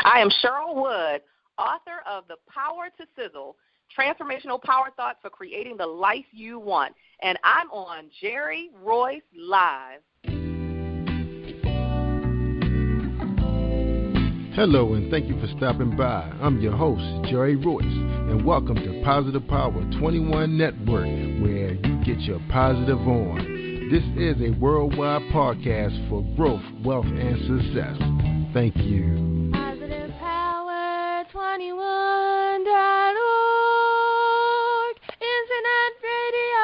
I am Cheryl Wood, author of The Power To Sizzle, Transformational Power Thoughts for Creating the Life You Want. And I'm on Jerry Royce Live. Hello, and thank you for stopping by. I'm your host, Jerry Royce, and welcome to Positive Power 21 Network, where you get your positive on. This is a worldwide podcast for growth, wealth, and success. Thank you. Positive Power 21.org, Internet Radio.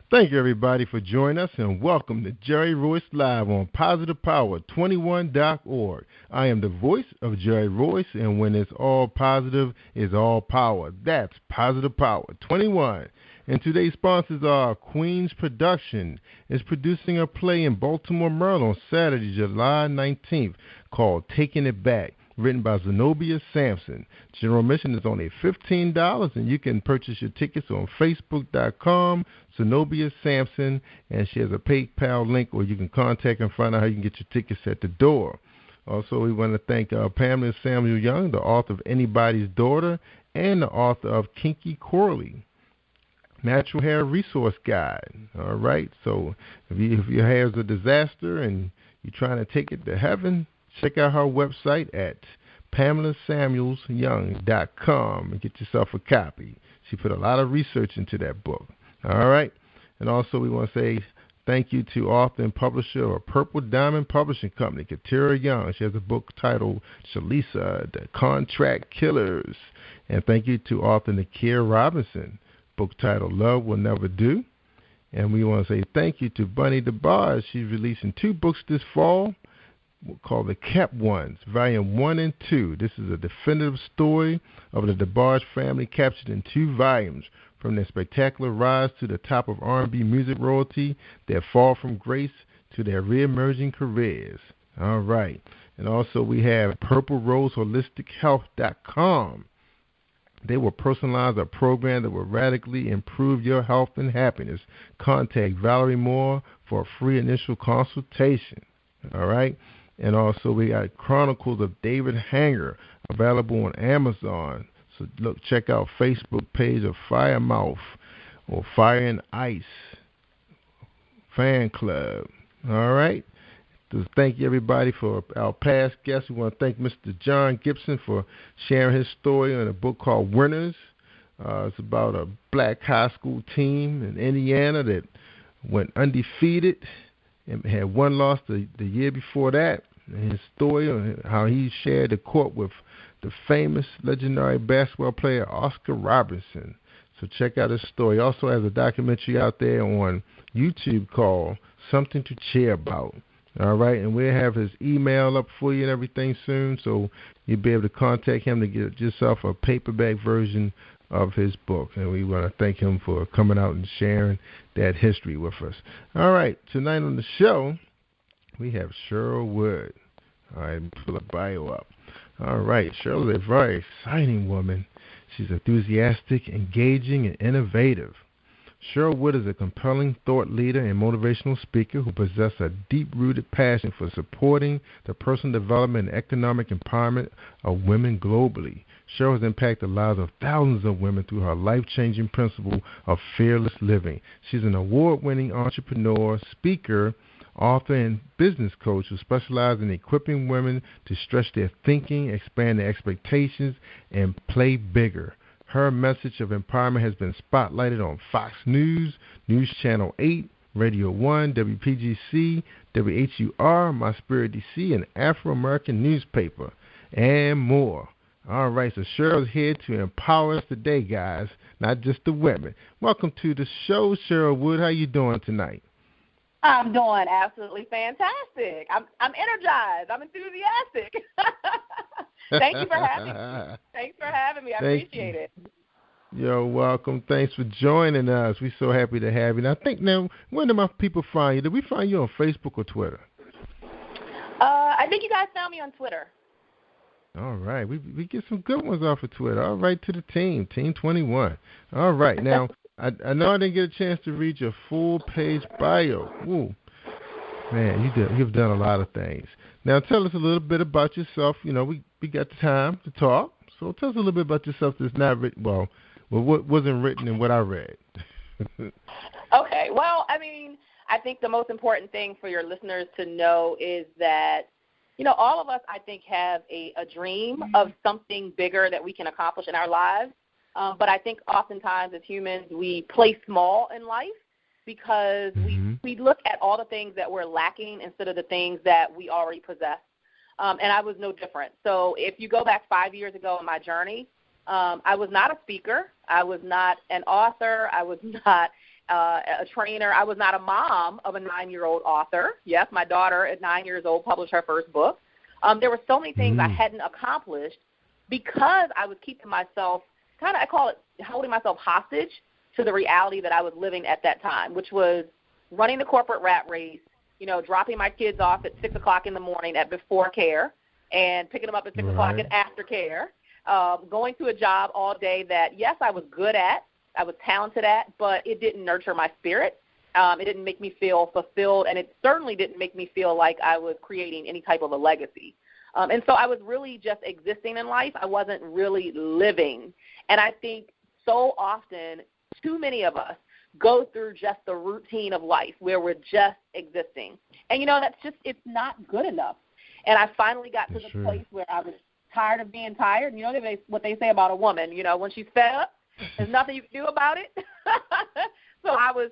Thank you, everybody, for joining us, and welcome to Jerry Royce Live on Positive Power 21.org. I am the voice of Jerry Royce, and when it's all positive, it's all power. That's Positive Power 21. And today's sponsors are Queens Production. Is producing a play in Baltimore, Maryland on Saturday, July 19th called Taking It Back, written by Zenobia Sampson. General admission is only $15, and you can purchase your tickets on Facebook.com, Zenobia Sampson, and she has a PayPal link, or you can contact and find out how you can get your tickets at the door. Also, we want to thank Pamela Samuel Young, the author of Anybody's Daughter, and the author of Kinky Corley, Natural Hair Resource Guide. All right, so if your hair is a disaster and you're trying to take it to heaven, check out her website at PamelaSamuelsYoung.com and get yourself a copy. She put a lot of research into that book. All right, and also we want to say thank you to author and publisher of Purple Diamond Publishing Company, CHERYL Young. She has a book titled Shalisa, The Contract Killers. And thank you to author Nakia Robinson, book titled Love Will Never Do. And we want to say thank you to Bunny DeBarge. She's releasing 2 books this fall called The Kept Ones, Volume 1 and 2. This is a definitive story of the DeBarge family captured in 2 volumes, from their spectacular rise to the top of R&B music royalty, their fall from grace to their re-emerging careers. All right. And also we have PurpleRoseHolisticHealth.com. They will personalize a program that will radically improve your health and happiness. Contact Valerie Moore for a free initial consultation. All right. And also we got Chronicles of David Hanger, available on Amazon. So look, check out Facebook page of Firemouth or Fire and Ice Fan Club. All right. So thank you, everybody, for our past guests. We want to thank Mr. John Gibson for sharing his story in a book called Winners. It's about a black high school team in Indiana that went undefeated and had 1 loss the year before that. And his story on how he shared the court with the famous legendary basketball player Oscar Robertson. So check out his story. He also has a documentary out there on YouTube called Something to Cheer About. All right, and we'll have his email up for you and everything soon, so you'll be able to contact him to get yourself a paperback version of his book. And we want to thank him for coming out and sharing that history with us. All right, tonight on the show, we have Cheryl Wood. All right, pull the bio up. All right, Cheryl is a very exciting woman. She's enthusiastic, engaging, and innovative. Cheryl Wood is a compelling thought leader and motivational speaker who possesses a deep-rooted passion for supporting the personal development and economic empowerment of women globally. Cheryl has impacted the lives of thousands of women through her life-changing principle of fearless living. She's an award-winning entrepreneur, speaker, author, and business coach who specializes in equipping women to stretch their thinking, expand their expectations, and play bigger. Her message of empowerment has been spotlighted on Fox News, News Channel 8, Radio 1, WPGC, WHUR, My Spirit DC, and Afro-American Newspaper, and more. All right, so Cheryl's here to empower us today, guys, not just the women. Welcome to the show, Cheryl Wood. How you doing tonight? I'm doing absolutely fantastic. I'm energized. I'm enthusiastic. Thank you for having me. Thanks for having me. I appreciate it. You're welcome. Thanks for joining us. We're so happy to have you. And I think now, where do my people find you? Did we find you on Facebook or Twitter? I think you guys found me on Twitter. All right. We get some good ones off of Twitter. All right, to the team, Team 21. All right. Now, I know I didn't get a chance to read your full-page bio. Ooh. Man, you've done a lot of things. Now, tell us a little bit about yourself. You know, we got the time to talk, so tell us a little bit about yourself that's not written, well, what wasn't written in what I read. Okay. Well, I mean, I think the most important thing for your listeners to know is that, you know, all of us, I think, have a dream of something bigger that we can accomplish in our lives. But I think oftentimes as humans, we play small in life because we look at all the things that we're lacking instead of the things that we already possess. And I was no different. So if you go back 5 years ago in my journey, I was not a speaker. I was not an author. I was not a trainer. I was not a mom of a 9-year-old author. Yes, my daughter at 9 years old published her first book. There were so many things I hadn't accomplished because I was keeping myself I call it holding myself hostage to the reality that I was living at that time, which was running the corporate rat race, you know, dropping my kids off at 6 o'clock in the morning at before care and picking them up at 6 o'clock at after care, going to a job all day that, yes, I was good at, I was talented at, but it didn't nurture my spirit. It didn't make me feel fulfilled, and it certainly didn't make me feel like I was creating any type of a legacy. And so I was really just existing in life. I wasn't really living. And I think so often too many of us go through just the routine of life where we're just existing. And, you know, that's just, it's not good enough. And I finally got to the place where I was tired of being tired. And you know what they say about a woman, you know, when she's fed up, there's nothing you can do about it. So I was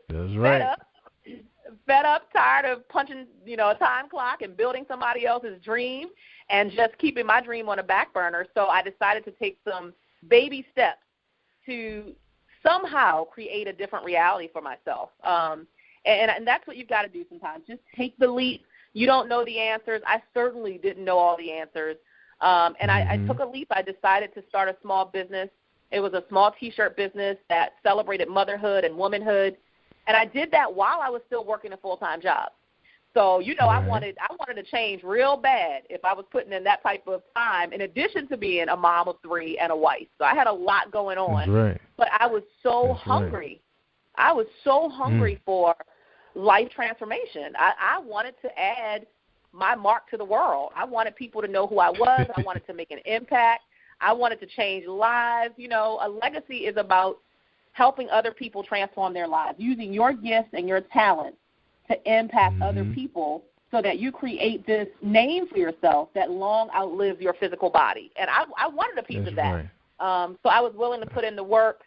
fed up, tired of punching, you know, a time clock and building somebody else's dream and just keeping my dream on a back burner. So I decided to take some baby steps to somehow create a different reality for myself. And that's what you've got to do sometimes. Just take the leap. You don't know the answers. I certainly didn't know all the answers. And I took a leap. I decided to start a small business. It was a small T-shirt business that celebrated motherhood and womanhood. And I did that while I was still working a full-time job. So, you know, I wanted to change real bad if I was putting in that type of time in addition to being a mom of 3 and a wife. So I had a lot going on. But I was so hungry. I was so hungry for life transformation. I wanted to add my mark to the world. I wanted people to know who I was. I wanted to make an impact. I wanted to change lives. You know, a legacy is about helping other people transform their lives, using your gifts and your talents to impact other people so that you create this name for yourself that long outlives your physical body. And I wanted a piece of that. So I was willing to put in the work.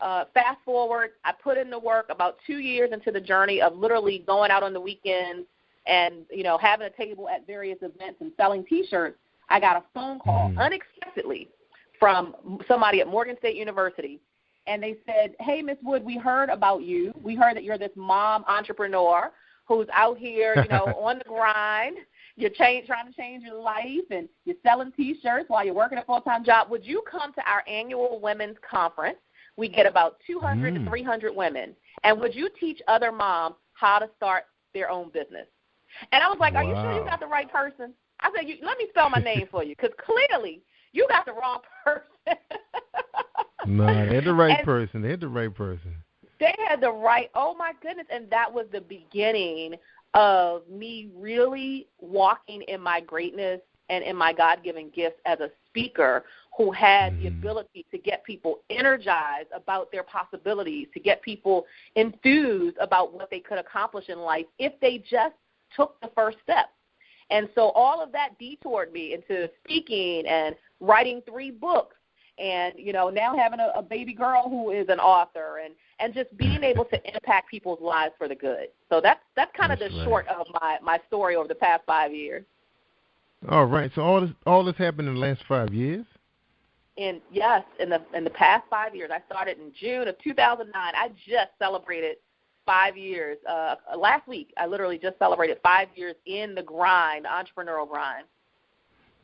Fast forward, I put in the work about 2 years into the journey of literally going out on the weekends and, you know, having a table at various events and selling T-shirts. I got a phone call unexpectedly from somebody at Morgan State University. And they said, hey, Miss Wood, we heard about you. We heard that you're this mom entrepreneur who's out here, you know, on the grind. You're trying to change your life, and you're selling T-shirts while you're working a full-time job. Would you come to our annual women's conference? We get about 200 to 300 women. And would you teach other moms how to start their own business? And I was like, are you sure you got the right person? I said, let me spell my name for you, because clearly you got the wrong person. No, they had the right person. They had the right person. They had the right, oh, my goodness. And that was the beginning of me really walking in my greatness and in my God-given gifts as a speaker who had the ability to get people energized about their possibilities, to get people enthused about what they could accomplish in life if they just took the first step. And so all of that detoured me into speaking and writing 3 books. And, you know, now having a baby girl who is an author and just being able to impact people's lives for the good. So that's kind of the short of my story over the past 5 years. All right. So all this happened in the last 5 years? In the past 5 years. I started in June of 2009. I just celebrated 5 years. Last week, I literally just celebrated 5 years in the grind, the entrepreneurial grind.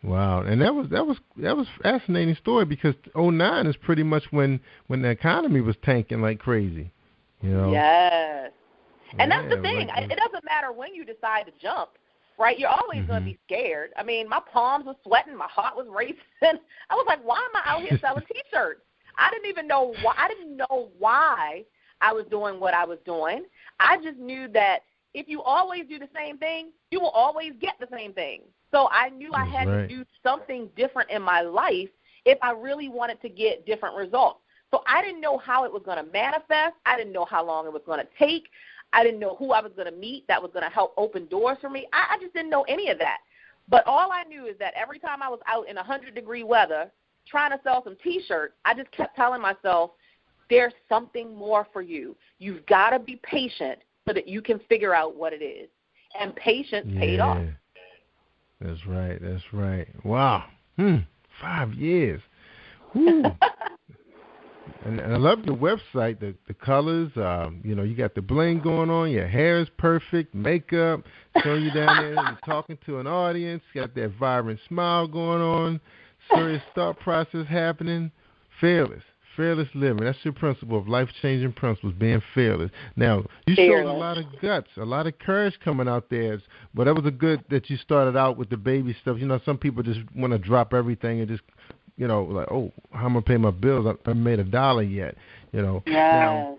Wow, and that was fascinating story because 2009 is pretty much when the economy was tanking like crazy, you know. Yes, and that's the thing. It doesn't matter when you decide to jump, right? You're always going to be scared. I mean, my palms were sweating, my heart was racing. I was like, why am I out here selling T-shirts? I didn't even know why. I didn't know why I was doing what I was doing. I just knew that if you always do the same thing, you will always get the same thing. So I knew I had to do something different in my life if I really wanted to get different results. So I didn't know how it was going to manifest. I didn't know how long it was going to take. I didn't know who I was going to meet that was going to help open doors for me. I just didn't know any of that. But all I knew is that every time I was out in 100-degree weather trying to sell some T-shirts, I just kept telling myself, there's something more for you. You've got to be patient so that you can figure out what it is. And patience paid off. That's right. That's right. Wow. 5 years. Woo. And I love your website, the colors. You got the bling going on. Your hair is perfect, makeup, showing you down there and talking to an audience. Got that vibrant smile going on. Serious thought process happening. Fearless living. That's your principle of life-changing principles, being fearless. Now, you showed a lot of guts, a lot of courage coming out there. But that was a good that you started out with the baby stuff. Some people just want to drop everything and just, like, oh, how am I going to pay my bills? I haven't made $1 yet, Yes.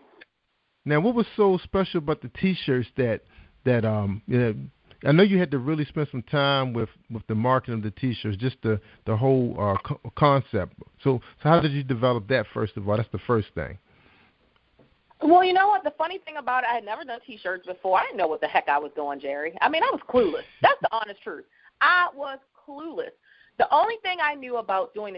Now, what was so special about the T-shirts that I know you had to really spend some time with the marketing of the T-shirts, just the whole concept. So how did you develop that, first of all? That's the first thing. Well, you know what? The funny thing about it, I had never done T-shirts before. I didn't know what the heck I was doing, Jerry. I mean, I was clueless. That's the honest truth. I was clueless. The only thing I knew about doing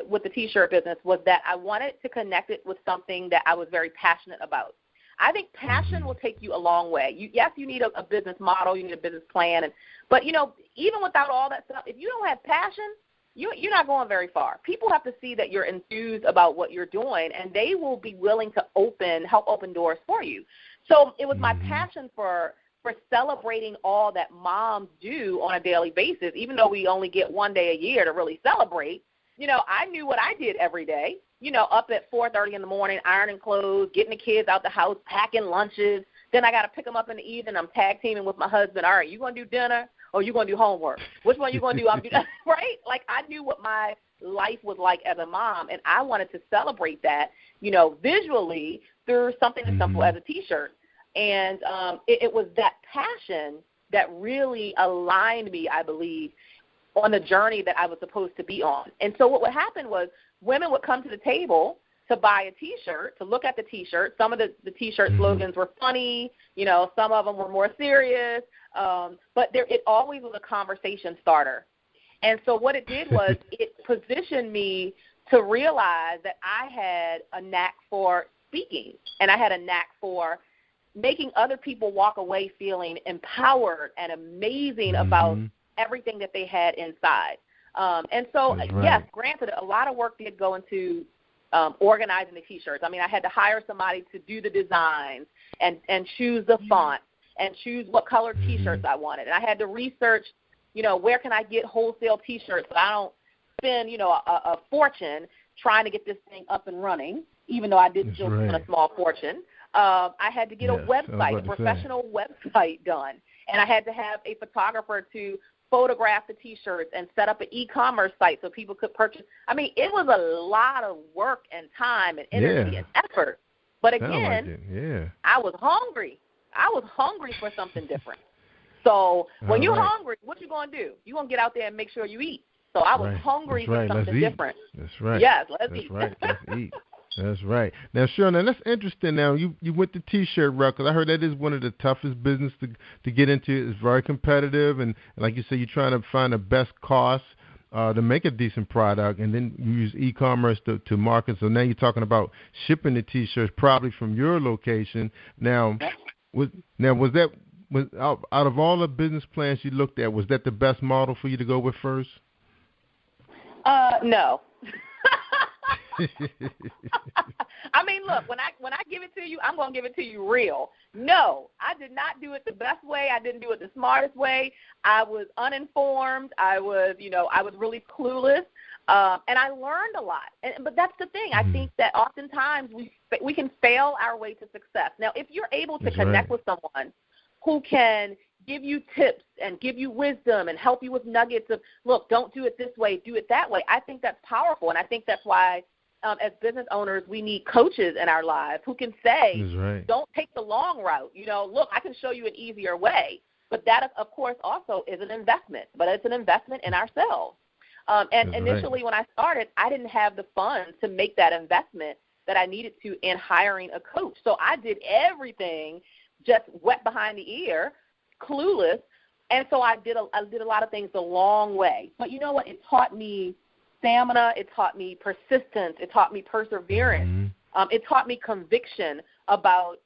with the T-shirt business was that I wanted to connect it with something that I was very passionate about. I think passion will take you a long way. Yes, you need a business model, you need a business plan, but even without all that stuff, if you don't have passion, you're not going very far. People have to see that you're enthused about what you're doing, and they will be willing to help open doors for you. So it was my passion for celebrating all that moms do on a daily basis, even though we only get 1 day a year to really celebrate. I knew what I did every day. Up at 4:30 in the morning, ironing clothes, getting the kids out the house, packing lunches. Then I got to pick them up in the evening. I'm tag teaming with my husband. All right, you going to do dinner or you going to do homework? Which one you going to do? I'm doing right? Like, I knew what my life was like as a mom, and I wanted to celebrate that, visually through something as simple as a T-shirt. And it was that passion that really aligned me, I believe, on the journey that I was supposed to be on. And so what would happen was women would come to the table to buy a T-shirt, to look at the T-shirt. Some of the T-shirt slogans were funny. Some of them were more serious. But it always was a conversation starter. And so what it did was it positioned me to realize that I had a knack for speaking, and I had a knack for making other people walk away feeling empowered and amazing about everything that they had inside. And so, yes, granted, a lot of work did go into organizing the T-shirts. I mean, I had to hire somebody to do the designs and choose the font and choose what color T-shirts I wanted. And I had to research, where can I get wholesale T-shirts so I don't spend, a fortune trying to get this thing up and running, even though I did still spend a small fortune. I had to get a website, a professional website done. And I had to have a photographer to photograph the T-shirts and set up an e-commerce site so people could purchase. I mean, it was a lot of work and time and energy and effort. But again, I was hungry. I was hungry for something different. So when you're hungry, what you going to do? You're going to get out there and make sure you eat. So I was hungry for something different. That's right. Yes, let's eat. Let's eat. That's right. Now, Cheryl, now that's interesting. Now, you went the T-shirt route, because I heard that is one of the toughest business to get into. It's very competitive, and like you said, you're trying to find the best cost to make a decent product, and then you use e-commerce to market. So now you're talking about shipping the T-shirts probably from your location. Now, was out of all the business plans you looked at, was that the best model for you to go with first? No. I mean, look, when I give it to you, I'm going to give it to you real. No, I did not do it the best way. I didn't do it the smartest way. I was uninformed. I was really clueless. And I learned a lot. But that's the thing. I think that oftentimes we can fail our way to success. Now, if you're able to connect with someone who can give you tips and give you wisdom and help you with nuggets of, look, don't do it this way, do it that way, I think that's powerful. And I think that's why as business owners, we need coaches in our lives who can say, right. Don't take the long route. Look, I can show you an easier way. But that, of course, also is an investment. But it's an investment in ourselves. And initially when I started, I didn't have the funds to make that investment that I needed to in hiring a coach. So I did everything just wet behind the ear, clueless. And so I did a lot of things the long way. But you know what? It taught me stamina. It taught me persistence. It taught me perseverance. Mm-hmm. It taught me conviction about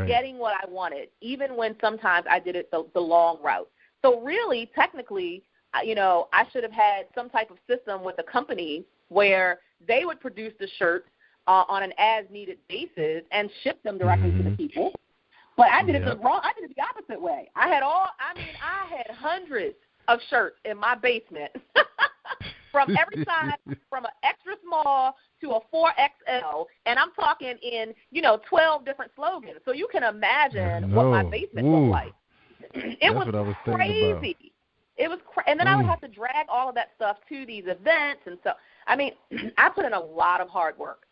getting what I wanted, even when sometimes I did it the long route. So really, technically, I should have had some type of system with a company where they would produce the shirts on an as-needed basis and ship them directly to the people. But I did it wrong. I did it the opposite way. I had hundreds of shirts in my basement from every size, from an extra small to a 4XL, and I'm talking in 12 different slogans. So you can imagine what my basement looked like. It was crazy. It was and then I would have to drag all of that stuff to these events, and so I put in a lot of hard work.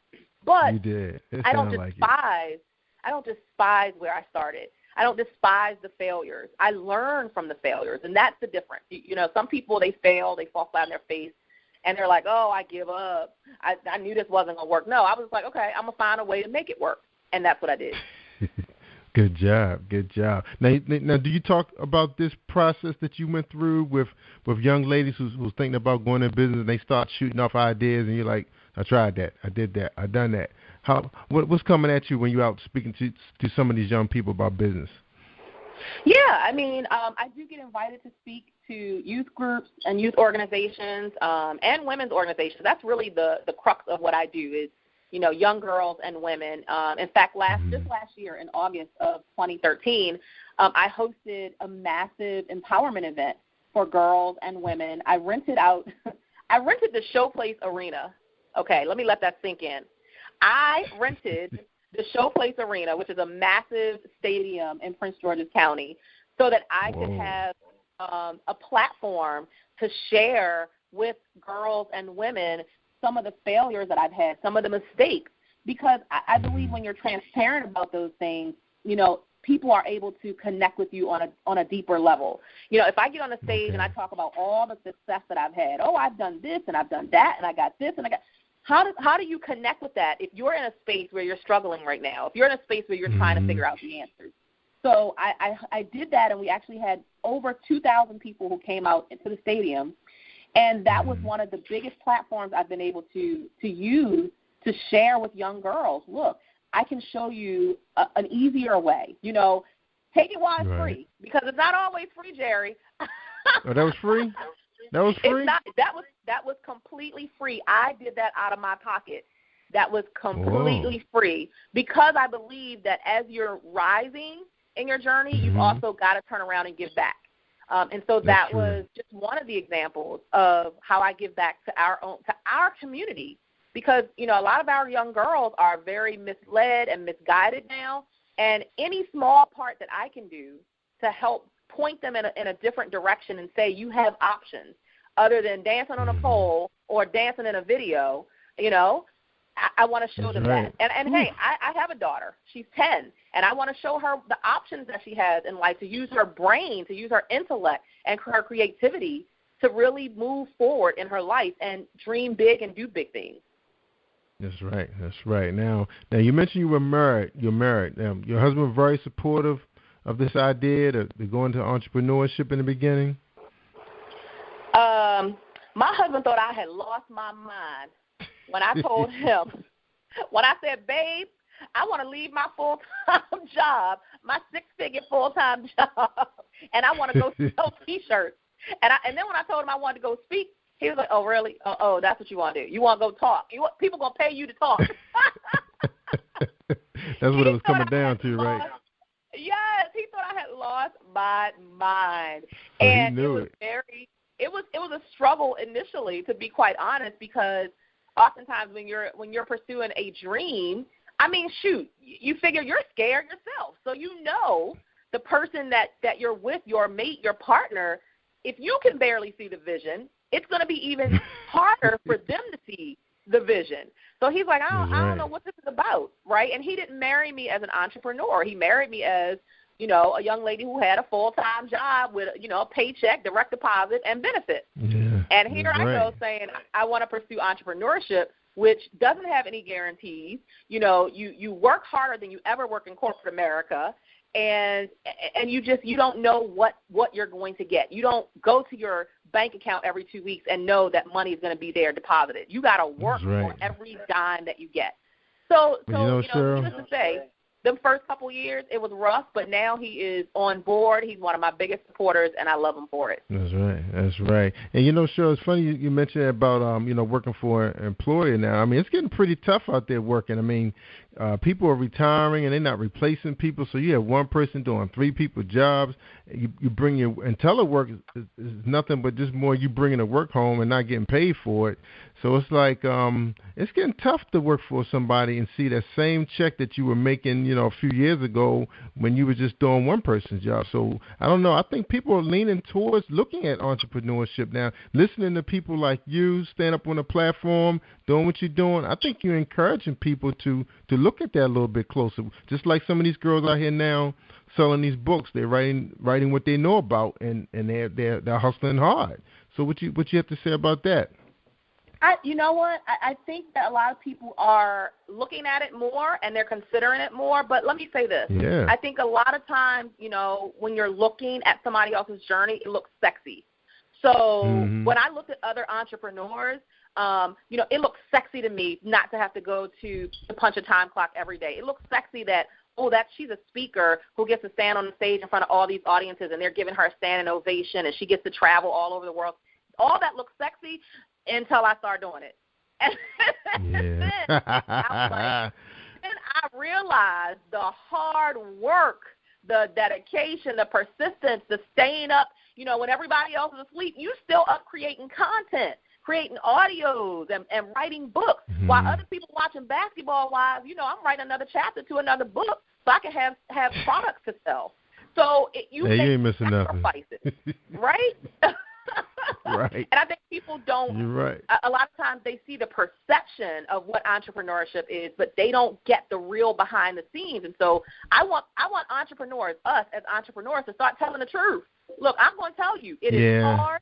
But you did. I don't despise where I started. I don't despise the failures. I learn from the failures, and that's the difference. Some people, they fail, they fall flat on their face, and they're like, oh, I give up. I knew this wasn't going to work. No, I was like, okay, I'm going to find a way to make it work, and that's what I did. Good job. Now, do you talk about this process that you went through with young ladies who's thinking about going in business, and they start shooting off ideas, and you're like, I tried that, I did that, I done that. What's coming at you when you're out speaking to some of these young people about business? Yeah, I do get invited to speak to youth groups and youth organizations and women's organizations. That's really the crux of what I do is, young girls and women. In fact, just last year in August of 2013, I hosted a massive empowerment event for girls and women. I rented the Showplace Arena. Okay, let me let that sink in. I rented the Showplace Arena, which is a massive stadium in Prince George's County, so that I could have a platform to share with girls and women some of the failures that I've had, some of the mistakes, because I believe when you're transparent about those things, people are able to connect with you on a deeper level. If I get on the stage and I talk about all the success that I've had, I've done this and I've done that and I got this and I got – how do you connect with that if you're in a space where you're struggling right now, if you're in a space where you're trying to figure out the answers? So I did that, and we actually had over 2,000 people who came out into the stadium, and that was one of the biggest platforms I've been able to use to share with young girls. Look, I can show you an easier way. Take it while it's free, because it's not always free, Jerry. Oh, that was free? That was free? That was completely free. I did that out of my pocket. That was completely free, because I believe that as you're rising in your journey, you've also got to turn around and give back. And so that was just one of the examples of how I give back to our community, because a lot of our young girls are very misled and misguided now, and any small part that I can do to help point them in a different direction and say you have options other than dancing on a pole or dancing in a video, I want to show them that. And hey, I have a daughter. She's 10, and I want to show her the options that she has in life, to use her brain, to use her intellect and her creativity to really move forward in her life and dream big and do big things. That's right. Now you mentioned you were married. You're married. Your husband was very supportive of this idea to go into entrepreneurship in the beginning? My husband thought I had lost my mind when I told him, when I said, babe, I want to leave my full-time job, my six-figure full-time job, and I want to go sell T-shirts. And then when I told him I wanted to go speak, he was like, oh, really? Oh, that's what you want to do. You want to go talk. People going to pay you to talk. That's what it was coming down to, right? Yes, he thought I had lost my mind. Oh, and he knew it was a struggle initially, to be quite honest, because oftentimes when you're pursuing a dream, you figure you're scared yourself. So the person that you're with, your mate, your partner, if you can barely see the vision, it's going to be even harder for them to see the vision. So he's like, I Right. don't know what this is about, right? And he didn't marry me as an entrepreneur. He married me as, you know, a young lady who had a full-time job with, you know, a paycheck, direct deposit, and benefits. Yeah. And here That's I right. go saying I want to pursue entrepreneurship, which doesn't have any guarantees. You know, you work harder than you ever work in corporate America, and you don't know what you're going to get. You don't go to your bank account every 2 weeks and know that money is going to be there deposited. You got to work That's right. for every dime that you get. So But you know, Cheryl, needless to say, the first couple of years it was rough, but now he is on board. He's one of my biggest supporters, and I love him for it. That's right. That's right. And you know, Cheryl, it's funny you mentioned about you know, working for an employer now. I mean, it's getting pretty tough out there working. I mean, people are retiring and they're not replacing people. So you have one person doing 3 people jobs. You bring your and telework is nothing but just more you bringing the work home and not getting paid for it. So it's like it's getting tough to work for somebody and see that same check that you were making, you know, a few years ago when you were just doing one person's job. So I don't know. I think people are leaning towards looking at entrepreneurship now, listening to people like you stand up on a platform, doing what you're doing. I think you're encouraging people to look at that a little bit closer. Just like some of these girls out here now selling these books, they're writing what they know about, and they're hustling hard. So what you have to say about that? You know what? I think that a lot of people are looking at it more and they're considering it more. But let me say this. Yeah. I think a lot of times, you know, when you're looking at somebody else's journey, it looks sexy. So when I looked at other entrepreneurs, you know, it looks sexy to me not to have to go to punch a time clock every day. It looks sexy that, she's a speaker who gets to stand on the stage in front of all these audiences and they're giving her a standing ovation and she gets to travel all over the world. All that looks sexy until I start doing it. And then I realized the hard work, the dedication, the persistence, the staying up, you know, when everybody else is asleep, you still up creating content, creating audios and writing books. While other people watching Basketball Wives, you know, I'm writing another chapter to another book so I can have products to sell. So you ain't missing sacrifices, nothing. right? Right. And I think people don't. You're right. A lot of times they see the perception of what entrepreneurship is, but they don't get the real behind the scenes. And so I want entrepreneurs, us as entrepreneurs, to start telling the truth. Look, I'm going to tell you, it is hard.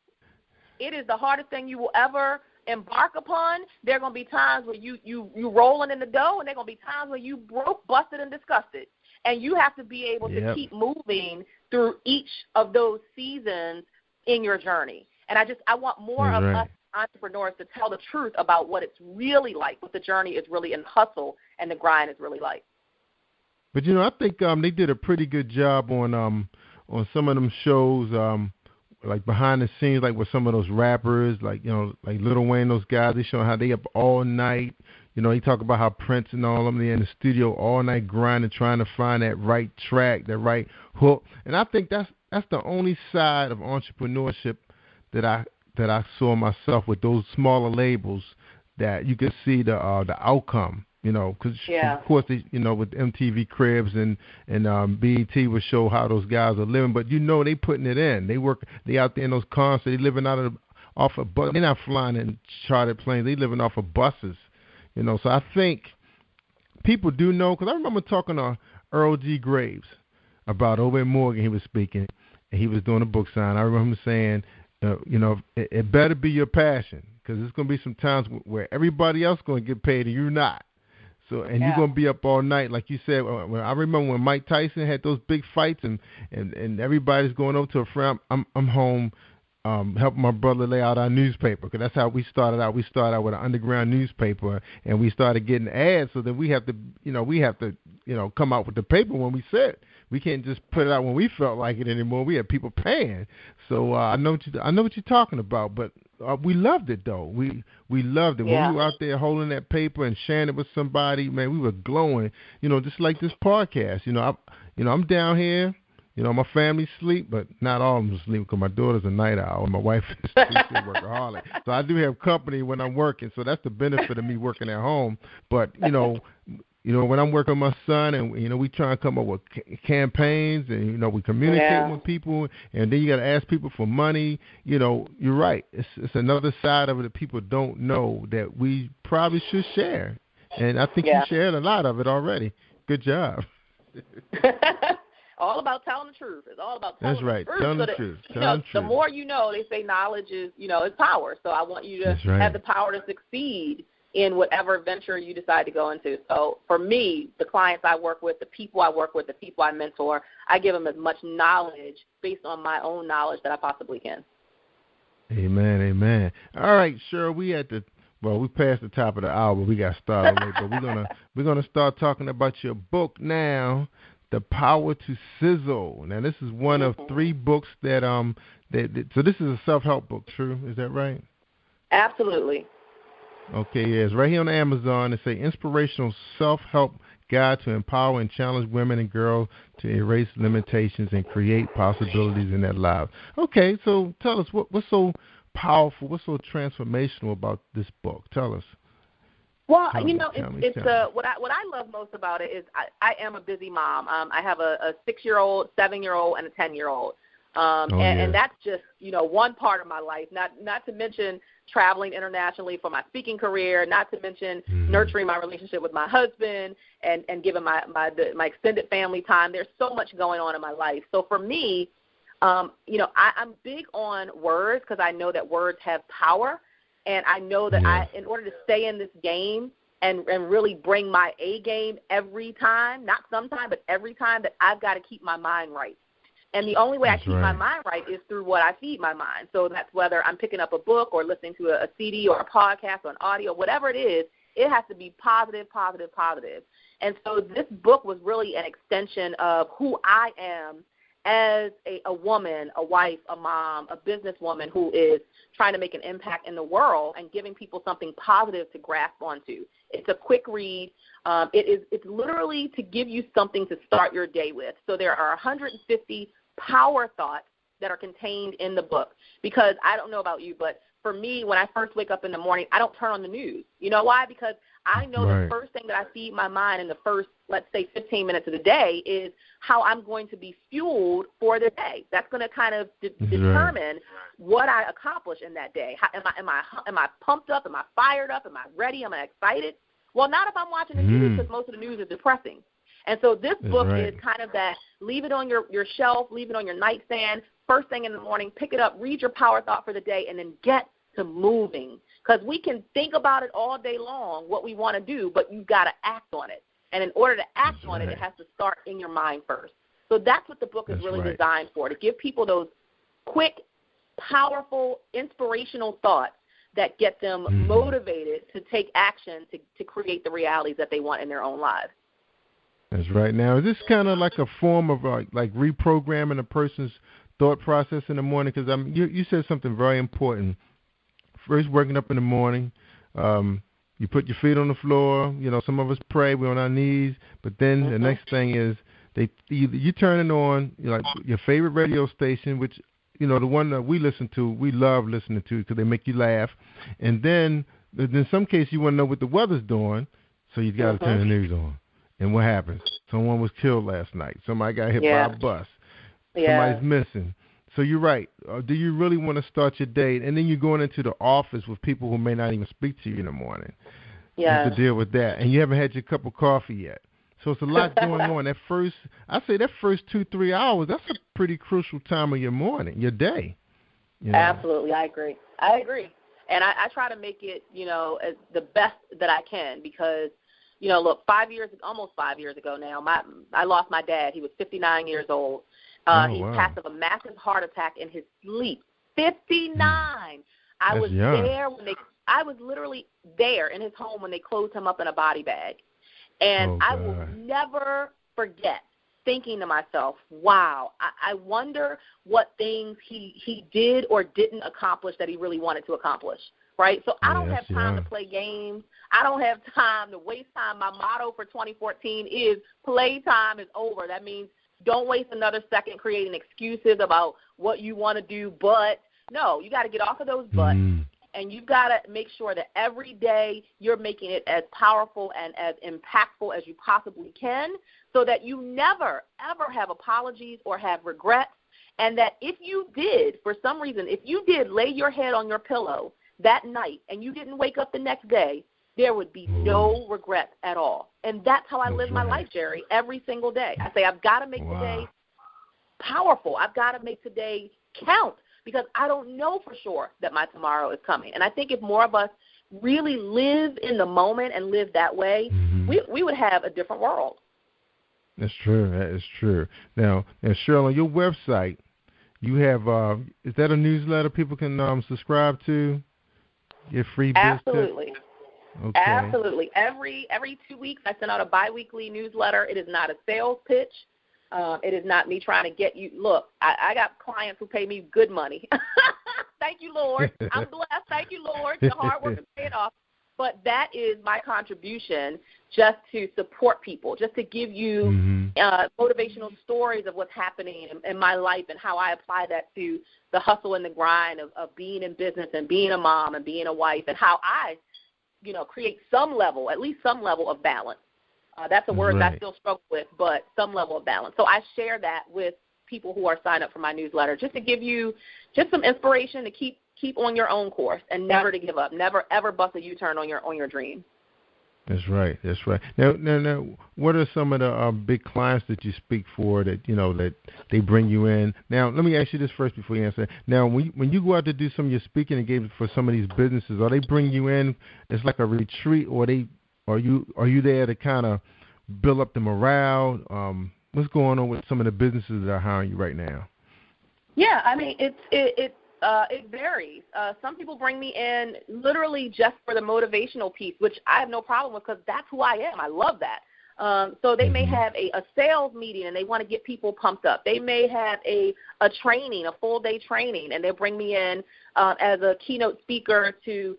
It is the hardest thing you will ever embark upon. There are going to be times where you rolling in the dough, and there are going to be times where you broke, busted, and disgusted. And you have to be able to keep moving through each of those seasons in your journey. And I want more of us entrepreneurs to tell the truth about what it's really like, what the journey is really and hustle and the grind is really like. But you know, I think they did a pretty good job on some of them shows, like behind the scenes, like with some of those rappers, like, you know, like Lil Wayne, those guys. They show how they up all night. You know, he talk about how Prince and all of them, they in the studio all night grinding, trying to find that right track, that right hook. And I think that's the only side of entrepreneurship that I saw myself with those smaller labels, that you could see the outcome. You know, because of course they, you know, with MTV Cribs and BET would show how those guys are living, but you know they putting it in. They out there in those concerts. They living off of buses. They're not flying in chartered planes. They living off of buses. You know, so I think people do know, because I remember talking to Earl G. Graves about over in Morgan. He was speaking and he was doing a book sign. I remember him saying, you know, it better be your passion, because there's going to be some times where everybody else going to get paid and you're not. So, and you're going to be up all night, like you said. I remember when Mike Tyson had those big fights, and everybody's going over to a friend. I'm home helping my brother lay out our newspaper, because that's how we started out. We started out with an underground newspaper, and we started getting ads. So then we have to come out with the paper when we said. We can't just put it out when we felt like it anymore. We had people paying. So I know what you're talking about, but we loved it though. We loved it. Yeah. When we were out there holding that paper and sharing it with somebody, man, we were glowing. You know, just like this podcast. I'm down here. You know, my family sleep, but not all of them sleep, because my daughter's a night owl and my wife is a workaholic. So I do have company when I'm working. So that's the benefit of me working at home. But when I'm working with my son and, we try to come up with campaigns and, we communicate with people, and then you got to ask people for money, you're right. It's another side of it that people don't know that we probably should share. And I think you shared a lot of it already. Good job. All about telling the truth. It's all about telling the truth. That's right. Telling the truth. The more you know, they say knowledge is, is power. So I want you to have the power to succeed in whatever venture you decide to go into. So for me, the clients I work with, the people I work with, the people I mentor, I give them as much knowledge based on my own knowledge that I possibly can. Amen, amen. All right, Cheryl, we passed the top of the hour. We got started late, but we're gonna start talking about your book now, The Power To Sizzle. Now, this is one of 3 books that so this is a self-help book, true? Is that right? Absolutely. Okay, yeah, it's right here on Amazon. It's an inspirational self-help guide to empower and challenge women and girls to erase limitations and create possibilities in their lives. Okay, so tell us, what's so powerful, what's so transformational about this book? Tell us. Well, what I love most about it is I am a busy mom. I have a 6-year-old, 7-year-old, and a 10-year-old. And that's just, one part of my life, not to mention traveling internationally for my speaking career, not to mention nurturing my relationship with my husband and giving my extended family time. There's so much going on in my life. So for me, I'm big on words because I know that words have power. And I know that in order to stay in this game and really bring my A game every time, not sometime, but every time, that I've got to keep my mind right. And the only way I keep my mind right is through what I feed my mind. So that's whether I'm picking up a book or listening to a CD or a podcast or an audio, whatever it is, it has to be positive, positive, positive. And so this book was really an extension of who I am as a woman, a wife, a mom, a businesswoman who is trying to make an impact in the world and giving people something positive to grasp onto. It's a quick read. It's literally to give you something to start your day with. So there are 150 power thoughts that are contained in the book, because I don't know about you, but for me, when I first wake up in the morning, I don't turn on the news. You know why? Because I know the first thing that I feed my mind in the first, let's say, 15 minutes of the day is how I'm going to be fueled for the day. That's going to kind of determine what I accomplish in that day. Am I pumped up? Am I fired up? Am I ready? Am I excited? Well, not if I'm watching the news, because most of the news is depressing. And so this book is kind of that, leave it on your shelf, leave it on your nightstand, first thing in the morning, pick it up, read your power thought for the day, and then get to moving. Because we can think about it all day long, what we want to do, but you've got to act on it. And in order to act on it, it has to start in your mind first. So that's what the book is really designed for, to give people those quick, powerful, inspirational thoughts that get them motivated to take action to create the realities that they want in their own lives. That's right. Now, is this kind of like a form of like reprogramming a person's thought process in the morning? Because you said something very important. First, waking up in the morning, you put your feet on the floor. Some of us pray, we're on our knees. But then the next thing is you turn it on, like your favorite radio station, which the one that we listen to, we love listening to because they make you laugh. And then in some cases you want to know what the weather's doing, so you got to turn the news on. And what happens? Someone was killed last night. Somebody got hit by a bus. Somebody's missing. So you're right. Do you really want to start your day? And then you're going into the office with people who may not even speak to you in the morning. You have to deal with that. And you haven't had your cup of coffee yet. So it's a lot going on. That first 2-3 hours, that's a pretty crucial time of your morning, your day. Absolutely. I agree. And I try to make it, as the best that I can, because look, almost 5 years ago now, I lost my dad. He was 59 years old. He passed of a massive heart attack in his sleep. 59. I was literally there in his home when they closed him up in a body bag. And I will never forget thinking to myself, wow, I wonder what things he did or didn't accomplish that he really wanted to accomplish. Right? So I don't have time to play games. I don't have time to waste time. My motto for 2014 is playtime is over. That means don't waste another second creating excuses about what you want to do. But no, you got to get off of those butts. and you've got to make sure that every day you're making it as powerful and as impactful as you possibly can, so that you never, ever have apologies or have regrets, and that if you did, for some reason, if you did lay your head on your pillow that night and you didn't wake up the next day, there would be no regrets at all. And that's how I live my life, Jerry, every single day. I say I've got to make today powerful. I've got to make today count, because I don't know for sure that my tomorrow is coming. And I think if more of us really live in the moment and live that way, we would have a different world. That's true. That is true. Now, Cheryl, on your website, you have, is that a newsletter people can subscribe to? Get free business? Absolutely. Okay. Absolutely. Every 2 weeks, I send out a biweekly newsletter. It is not a sales pitch. It is not me trying to get you. Look, I got clients who pay me good money. Thank you, Lord. I'm blessed. Thank you, Lord. Your hard work is paid off. But that is my contribution, just to support people, just to give you motivational stories of what's happening in my life and how I apply that to the hustle and the grind of being in business and being a mom and being a wife, and how I, create some level, at least some level of balance. That's a word that I still struggle with, but some level of balance. So I share that with people who are signed up for my newsletter, just to give you just some inspiration to keep on your own course and never to give up, never ever bust a U-turn on your dream. That's right. That's right. Now, what are some of the big clients that you speak for that that they bring you in? Now, let me ask you this first before you answer. Now, when you go out to do some of your speaking engagements for some of these businesses, are they bringing you in? It's like a retreat, or are you there to kind of build up the morale? What's going on with some of the businesses that are hiring you right now? Yeah, I mean, it varies. Some people bring me in literally just for the motivational piece, which I have no problem with, because that's who I am. I love that. So they may have a sales meeting and they want to get people pumped up. They may have a training, a full-day training, and they bring me in as a keynote speaker to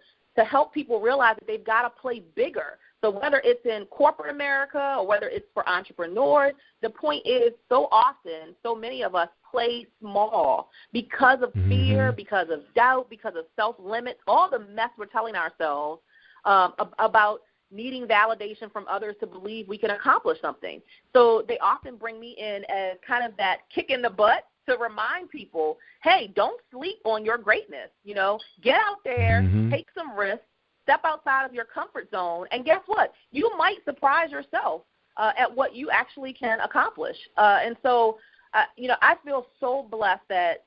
help people realize that they've got to play bigger. So whether it's in corporate America or whether it's for entrepreneurs, the point is, so often, so many of us play small because of fear, because of doubt, because of self-limits, all the mess we're telling ourselves about needing validation from others to believe we can accomplish something. So they often bring me in as kind of that kick in the butt to remind people, hey, don't sleep on your greatness. Get out there, take some risks, step outside of your comfort zone, and guess what? You might surprise yourself at what you actually can accomplish. And so, I feel so blessed that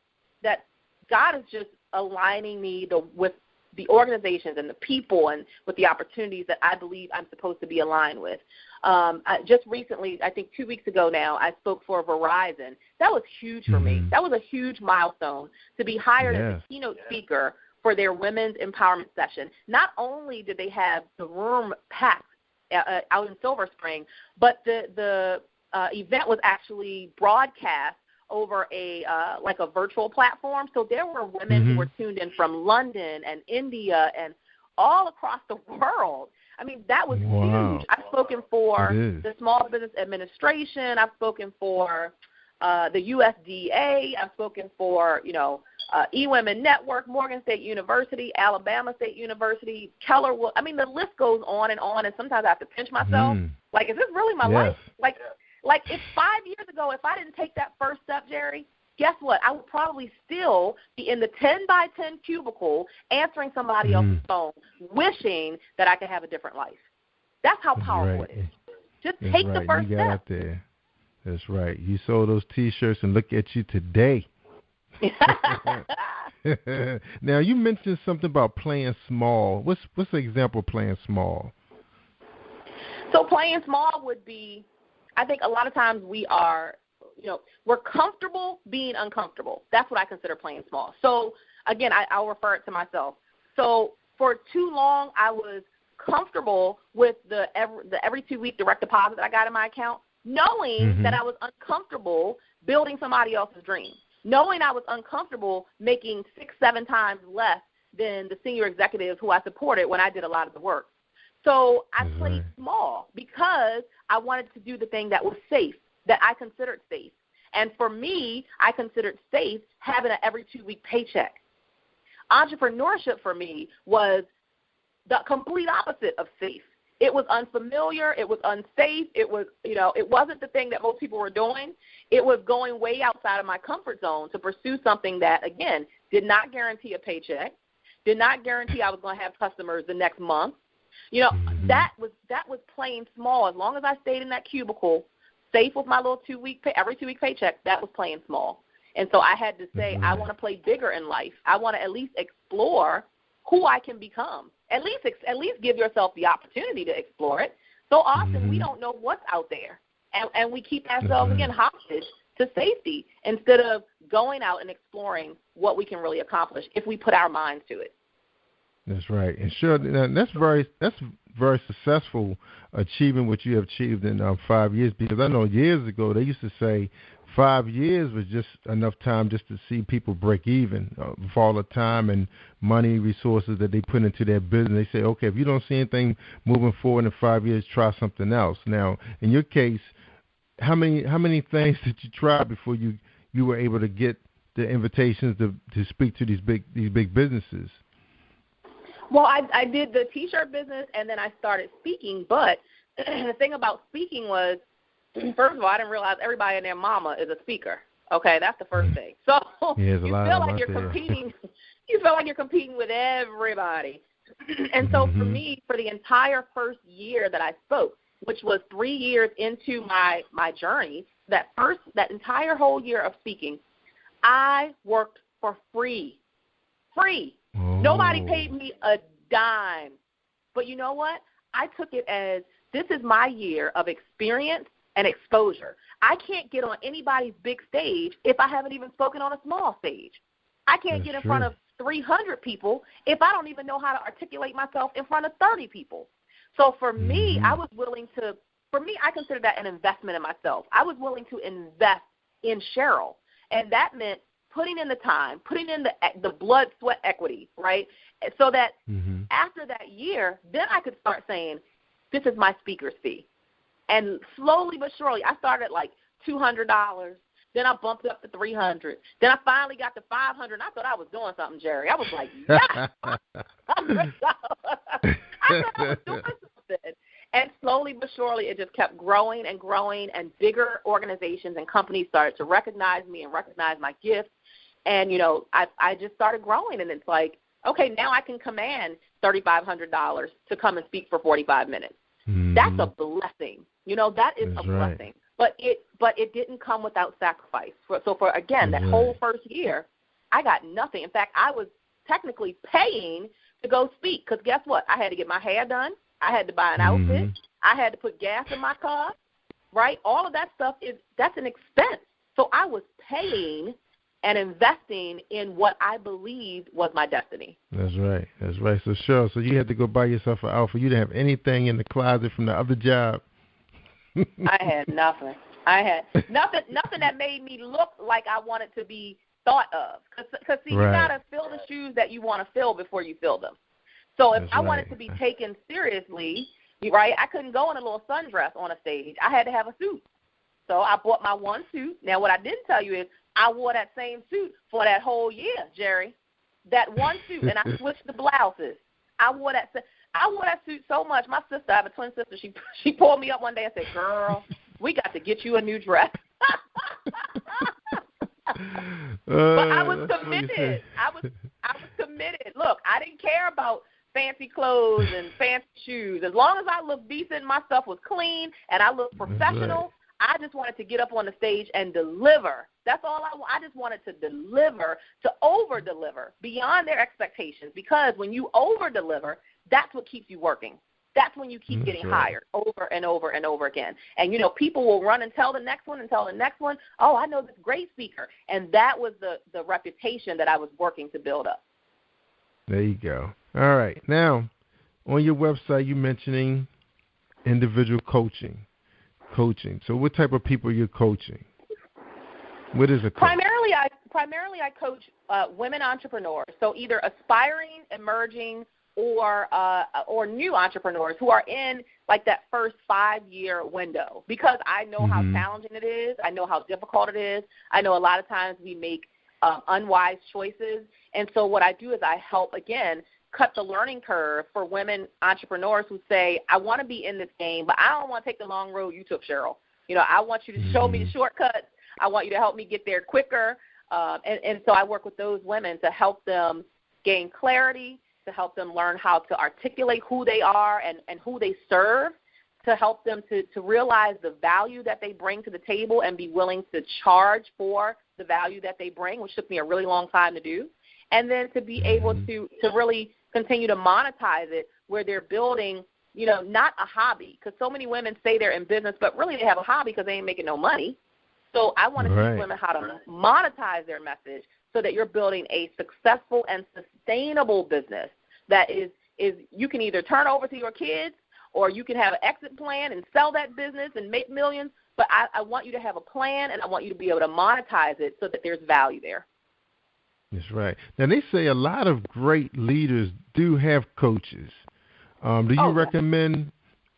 God is just aligning me with the organizations and the people and with the opportunities that I believe I'm supposed to be aligned with. Just recently, I think 2 weeks ago now, I spoke for Verizon. That was huge for me. That was a huge milestone to be hired as a keynote speaker for their women's empowerment session. Not only did they have the room packed out in Silver Spring, but the event was actually broadcast over a virtual platform. So there were women who were tuned in from London and India and all across the world. I mean, that was huge. I've spoken for the Small Business Administration. I've spoken for the USDA. I've spoken for, eWomen Network, Morgan State University, Alabama State University, Keller Wood. I mean, the list goes on, and sometimes I have to pinch myself. Like, is this really my life? Like if 5 years ago, if I didn't take that first step, Jerry, guess what? I would probably still be in the 10 by 10 cubicle answering somebody else's phone, wishing that I could have a different life. That's how powerful it is. Just take the first step. Out there. That's right. You sold those T-shirts, and look at you today. Now, you mentioned something about playing small. What's the example of playing small? So playing small would be, I think a lot of times we are, we're comfortable being uncomfortable. That's what I consider playing small. So, again, I'll refer it to myself. So for too long, I was comfortable with the every 2 week direct deposit that I got in my account, knowing that I was uncomfortable building somebody else's dream, knowing I was uncomfortable making 6-7 times less than the senior executives who I supported when I did a lot of the work. So I played small because I wanted to do the thing that was safe, that I considered safe. And for me, I considered safe having an every 2 week paycheck. Entrepreneurship for me was the complete opposite of safe. It was unfamiliar. It was unsafe. It was, it wasn't the thing that most people were doing. It was going way outside of my comfort zone to pursue something that, again, did not guarantee a paycheck, did not guarantee I was going to have customers the next month. That was playing small. As long as I stayed in that cubicle, safe with my little every 2 week paycheck, that was playing small. And so I had to say, I want to play bigger in life. I want to at least explore who I can become. At least give yourself the opportunity to explore it. So often we don't know what's out there, and we keep ourselves, again, hostage to safety instead of going out and exploring what we can really accomplish if we put our minds to it. That's right. And sure, that's very successful achieving what you have achieved in 5 years, because I know years ago they used to say 5 years was just enough time just to see people break even for all the time and money, resources that they put into their business. They say, okay, if you don't see anything moving forward in 5 years, try something else. Now, in your case, how many things did you try before you were able to get the invitations to speak to these big businesses? Well, I did the T-shirt business, and then I started speaking. But the thing about speaking was, first of all, I didn't realize everybody and their mama is a speaker. Okay, that's the first thing. So you feel like you're competing. You feel like you're competing with everybody. And so for me, for the entire first year that I spoke, which was 3 years into my journey, that entire whole year of speaking, I worked for free. Oh. Nobody paid me a dime. But you know what? I took it as, this is my year of experience and exposure. I can't get on anybody's big stage if I haven't even spoken on a small stage. I can't get in front of 300 people if I don't even know how to articulate myself in front of 30 people. So for me, I was willing to, I consider that an investment in myself. I was willing to invest in Cheryl, and that meant putting in the time, putting in the blood, sweat equity, right? So that after that year, then I could start saying, this is my speaker's fee. And slowly but surely, I started at like $200. Then I bumped up to $300. Then I finally got to $500. And I thought I was doing something, Jerry. I was like, yes. I thought I was doing something. And slowly but surely, it just kept growing and growing, and bigger organizations and companies started to recognize me and recognize my gifts. And, I just started growing, and it's like, okay, now I can command $3,500 to come and speak for 45 minutes. That's a blessing. That is a blessing. But it didn't come without sacrifice. So for that whole first year, I got nothing. In fact, I was technically paying to go speak, because guess what? I had to get my hair done. I had to buy an outfit. I had to put gas in my car, right? All of that stuff, that's an expense. So I was paying and investing in what I believed was my destiny. That's right. So, Cheryl, so you had to go buy yourself an outfit. You didn't have anything in the closet from the other job. I had nothing. Nothing that made me look like I wanted to be thought of. Because see, you got to fill the shoes that you want to fill before you fill them. So if I wanted to be taken seriously, right, I couldn't go in a little sundress on a stage. I had to have a suit. So I bought my one suit. Now, what I didn't tell you is I wore that same suit for that whole year, Jerry. That one suit, and I switched the blouses. I wore that suit so much. My sister, I have a twin sister, she pulled me up one day and said, girl, we got to get you a new dress. But I was committed. I was committed. Look, I didn't care about fancy clothes and fancy shoes. As long as I looked decent, my stuff was clean, and I looked professional, I just wanted to get up on the stage and deliver. That's all I just wanted to deliver, to over-deliver beyond their expectations, because when you over-deliver, that's what keeps you working. That's when you keep getting hired over and over and over again. And, people will run and tell the next one, oh, I know this great speaker. And that was the reputation that I was working to build up. There you go. All right. Now, on your website, you're mentioning individual coaching. So what type of people are you coaching? What is a coach? Primarily I coach women entrepreneurs, so either aspiring, emerging, or new entrepreneurs who are in like that first 5-year window, because I know how challenging it is. I know how difficult it is. I know a lot of times we make unwise choices. And so what I do is I help, again, cut the learning curve for women entrepreneurs who say, I want to be in this game, but I don't want to take the long road you took, Cheryl. I want you to show me the shortcuts. I want you to help me get there quicker. And so I work with those women to help them gain clarity, to help them learn how to articulate who they are and who they serve, to help them to realize the value that they bring to the table and be willing to charge for the value that they bring, which took me a really long time to do, and then to be able to really continue to monetize it where they're building, not a hobby, because so many women say they're in business, but really they have a hobby because they ain't making no money. So I want to teach women how to monetize their message so that you're building a successful and sustainable business that is you can either turn over to your kids or you can have an exit plan and sell that business and make millions. But I want you to have a plan, and I want you to be able to monetize it so that there's value there. That's right. Now, they say a lot of great leaders do have coaches. Do you recommend,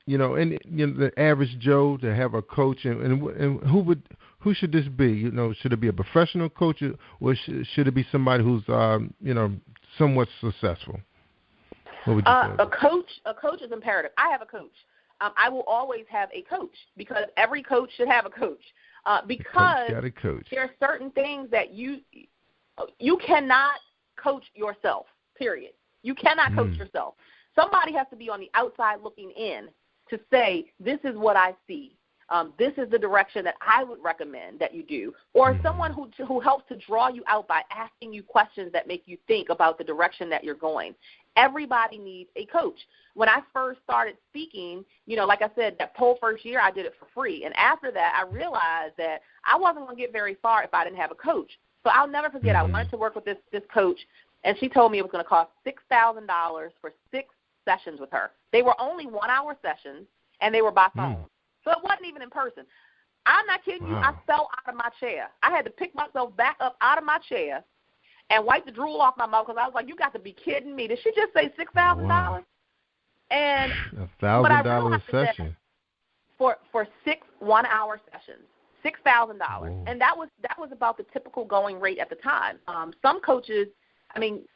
the average Joe to have a coach, and who should this be? Should it be a professional coach, or should it be somebody who's, somewhat successful? What would you say? A coach is imperative. I have a coach. I will always have a coach because every coach should have a coach. Because got a coach. There are certain things that you cannot coach yourself, period. You cannot coach yourself. Somebody has to be on the outside looking in to say, this is what I see. This is the direction that I would recommend that you do. Or someone who helps to draw you out by asking you questions that make you think about the direction that you're going. Everybody needs a coach. When I first started speaking, like I said, that whole first year I did it for free. And after that, I realized that I wasn't going to get very far if I didn't have a coach. So I'll never forget, I wanted to work with this coach, and she told me it was going to cost $6,000 for 6 sessions with her. They were only 1-hour sessions, and they were by phone. So it wasn't even in person. I'm not kidding you. I fell out of my chair. I had to pick myself back up out of my chair and wipe the drool off my mouth because I was like, you got to be kidding me. Did she just say $6,000? And $1,000 a session for 6 1-hour sessions, $6,000, and that was about the typical going rate at the time. Some coaches,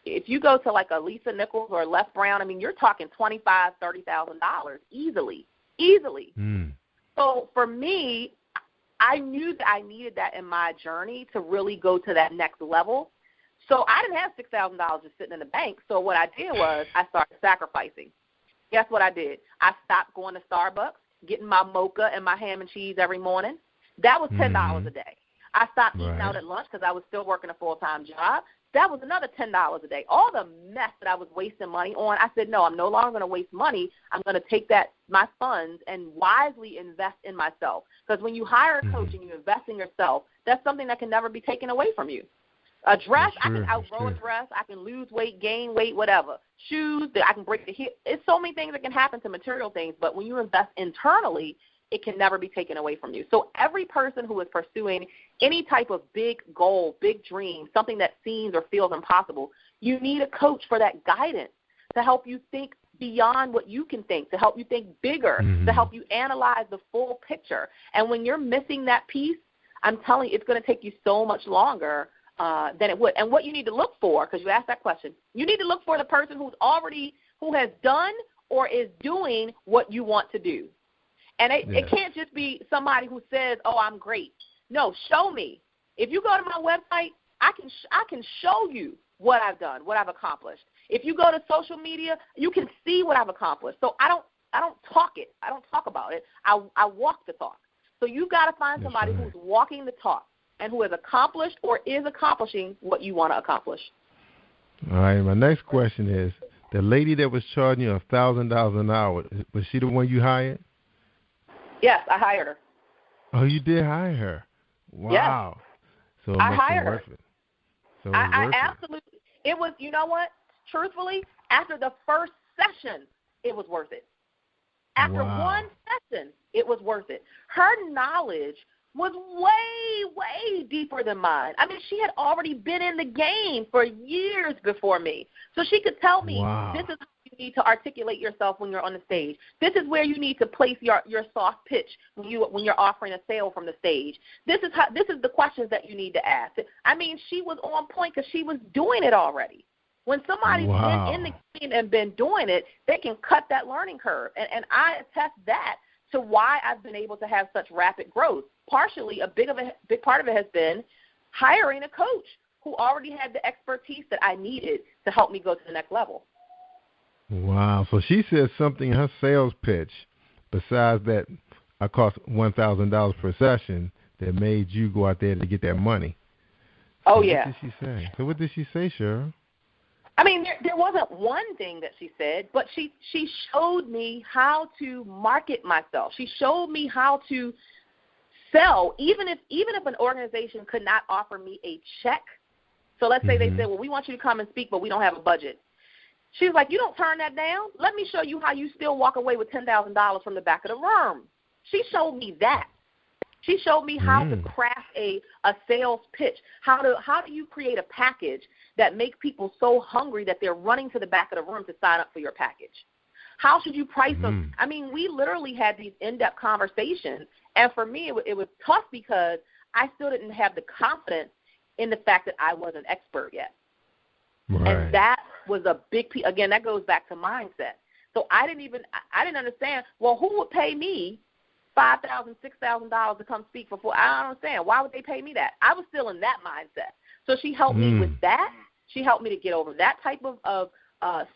if you go to like a Lisa Nichols or Les Brown, you're talking $25,000, $30,000 easily. So for me, I knew that I needed that in my journey to really go to that next level. So I didn't have $6,000 just sitting in the bank. So what I did was I started sacrificing. Guess what I did? I stopped going to Starbucks, getting my mocha and my ham and cheese every morning. That was $10 a day. I stopped eating out at lunch because I was still working a full-time job. That was another $10 a day. All the mess that I was wasting money on, I said, no, I'm no longer going to waste money. I'm going to take my funds and wisely invest in myself. Because when you hire a coach and you invest in yourself, that's something that can never be taken away from you. A dress, I can outgrow a dress. I can lose weight, gain weight, whatever. Shoes, I can break the hip. It's so many things that can happen to material things, but when you invest internally, it can never be taken away from you. So every person who is pursuing any type of big goal, big dream, something that seems or feels impossible, you need a coach for that guidance to help you think beyond what you can think, to help you think bigger, to help you analyze the full picture. And when you're missing that piece, I'm telling you, it's going to take you so much longer than it would. And what you need to look for, because you asked that question, you need to look for the person who has done or is doing what you want to do. And it can't just be somebody who says, oh, I'm great. No, show me. If you go to my website, I can show you what I've done, what I've accomplished. If you go to social media, you can see what I've accomplished. So I don't talk it. I don't talk about it. I walk the talk. So you've got to find somebody who's walking the talk and who has accomplished or is accomplishing what you want to accomplish. All right, my next question is, the lady that was charging you $1,000 an hour, was she the one you hired? Yes, I hired her. Oh, you did hire her? Wow. Yes. So I hired her. So I absolutely. It was, you know what? Truthfully, after the first session, it was worth it. After one session, it was worth it. Her knowledge was way, way deeper than mine. She had already been in the game for years before me. So she could tell me, this is how you need to articulate yourself when you're on the stage. This is where you need to place your soft pitch when you're offering a sale from the stage. This is the questions that you need to ask. I mean, she was on point because she was doing it already. When somebody's been in the game and been doing it, they can cut that learning curve. And I attest that to why I've been able to have such rapid growth. Partially, a big part of it has been hiring a coach who already had the expertise that I needed to help me go to the next level. Wow. So she said something in her sales pitch besides that I cost $1,000 per session that made you go out there to get that money. So oh, yeah. What did she say? So what did she say, Cheryl? I mean, there wasn't one thing that she said, but she showed me how to market myself. She showed me how to sell, even if an organization could not offer me a check. So let's say they said, well, we want you to come and speak, but we don't have a budget. She was like, you don't turn that down? Let me show you how you still walk away with $10,000 from the back of the room. She showed me that. She showed me how to craft a sales pitch. How do you create a package that makes people so hungry that they're running to the back of the room to sign up for your package? How should you price them? I mean, we literally had these in-depth conversations, and for me it was tough because I still didn't have the confidence in the fact that I wasn't expert yet. Right. And that was a big piece. Again, that goes back to mindset. So I didn't understand, well, who would pay me $5,000, $6,000 to come speak for? I don't understand. Why would they pay me that? I was still in that mindset. So she helped me with that. She helped me to get over that type of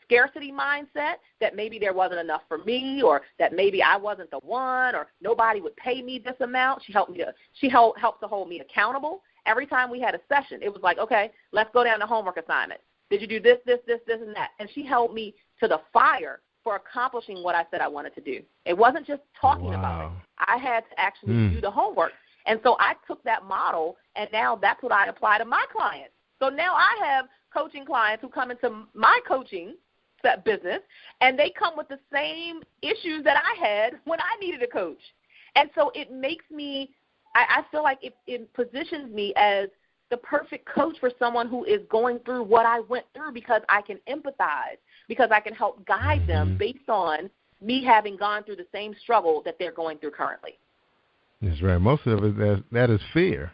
scarcity mindset, that maybe there wasn't enough for me, or that maybe I wasn't the one, or nobody would pay me this amount. She helped to hold me accountable. Every time we had a session, it was like, okay, let's go down to homework assignment. Did you do this, and that? And she held me to the fire for accomplishing what I said I wanted to do. It wasn't just talking about it. I had to actually do the homework. And so I took that model, and now that's what I apply to my clients. So now I have coaching clients who come into my coaching business, and they come with the same issues that I had when I needed a coach. And so it makes me, I feel like it positions me as the perfect coach for someone who is going through what I went through, because I can empathize, because I can help guide them based on me having gone through the same struggle that they're going through currently. That's right. Most of it, that is fear.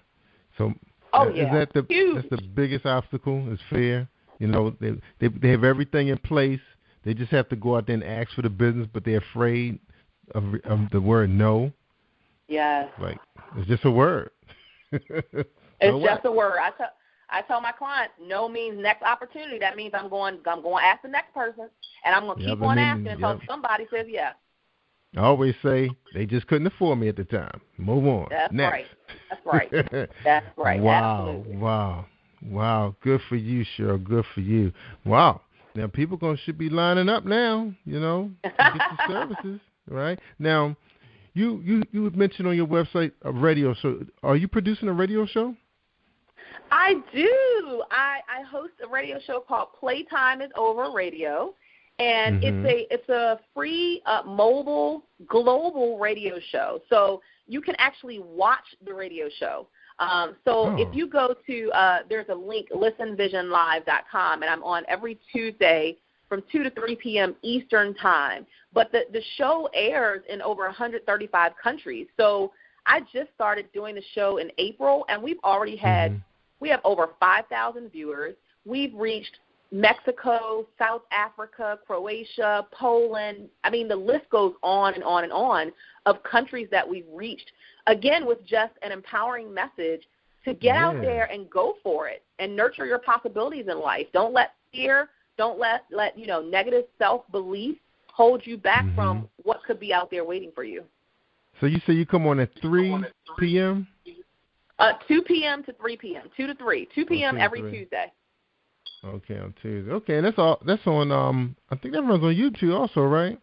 So is that that's the biggest obstacle, is fear? You know, they have everything in place. They just have to go out there and ask for the business, but they're afraid of the word no. Yes. Like, it's just a word. It's just a word. I tell my clients, no means next opportunity. That means I'm going to ask the next person, and I'm going to keep on asking until somebody says yes. I always say they just couldn't afford me at the time. Move on. That's next. right. That's right. That's right. Wow. Absolutely. Wow. Good for you, Cheryl. Good for you. Wow. Now people should be lining up now, you know, to get the services, right? Now, you mentioned on your website a radio show. Are you producing a radio show? I do. I host a radio show called Playtime is Over Radio, and it's a free mobile global radio show. So you can actually watch the radio show. If you go to there's a link, listenvisionlive.com, and I'm on every Tuesday from 2 to 3 p.m. Eastern time. But the show airs in over 135 countries. So I just started doing the show in April, and we've already had we have over 5,000 viewers. We've reached Mexico, South Africa, Croatia, Poland. I mean, the list goes on and on and on of countries that we've reached, again, with just an empowering message to get out there and go for it and nurture your possibilities in life. Don't let fear, don't let negative self-belief hold you back from what could be out there waiting for you. So you say you come on at 3 p.m.? 2 p.m. to 3 p.m., 2 to 3, 2 p.m. every Tuesday. Okay, on Tuesday. Okay, and that's on, I think that runs on YouTube also, right?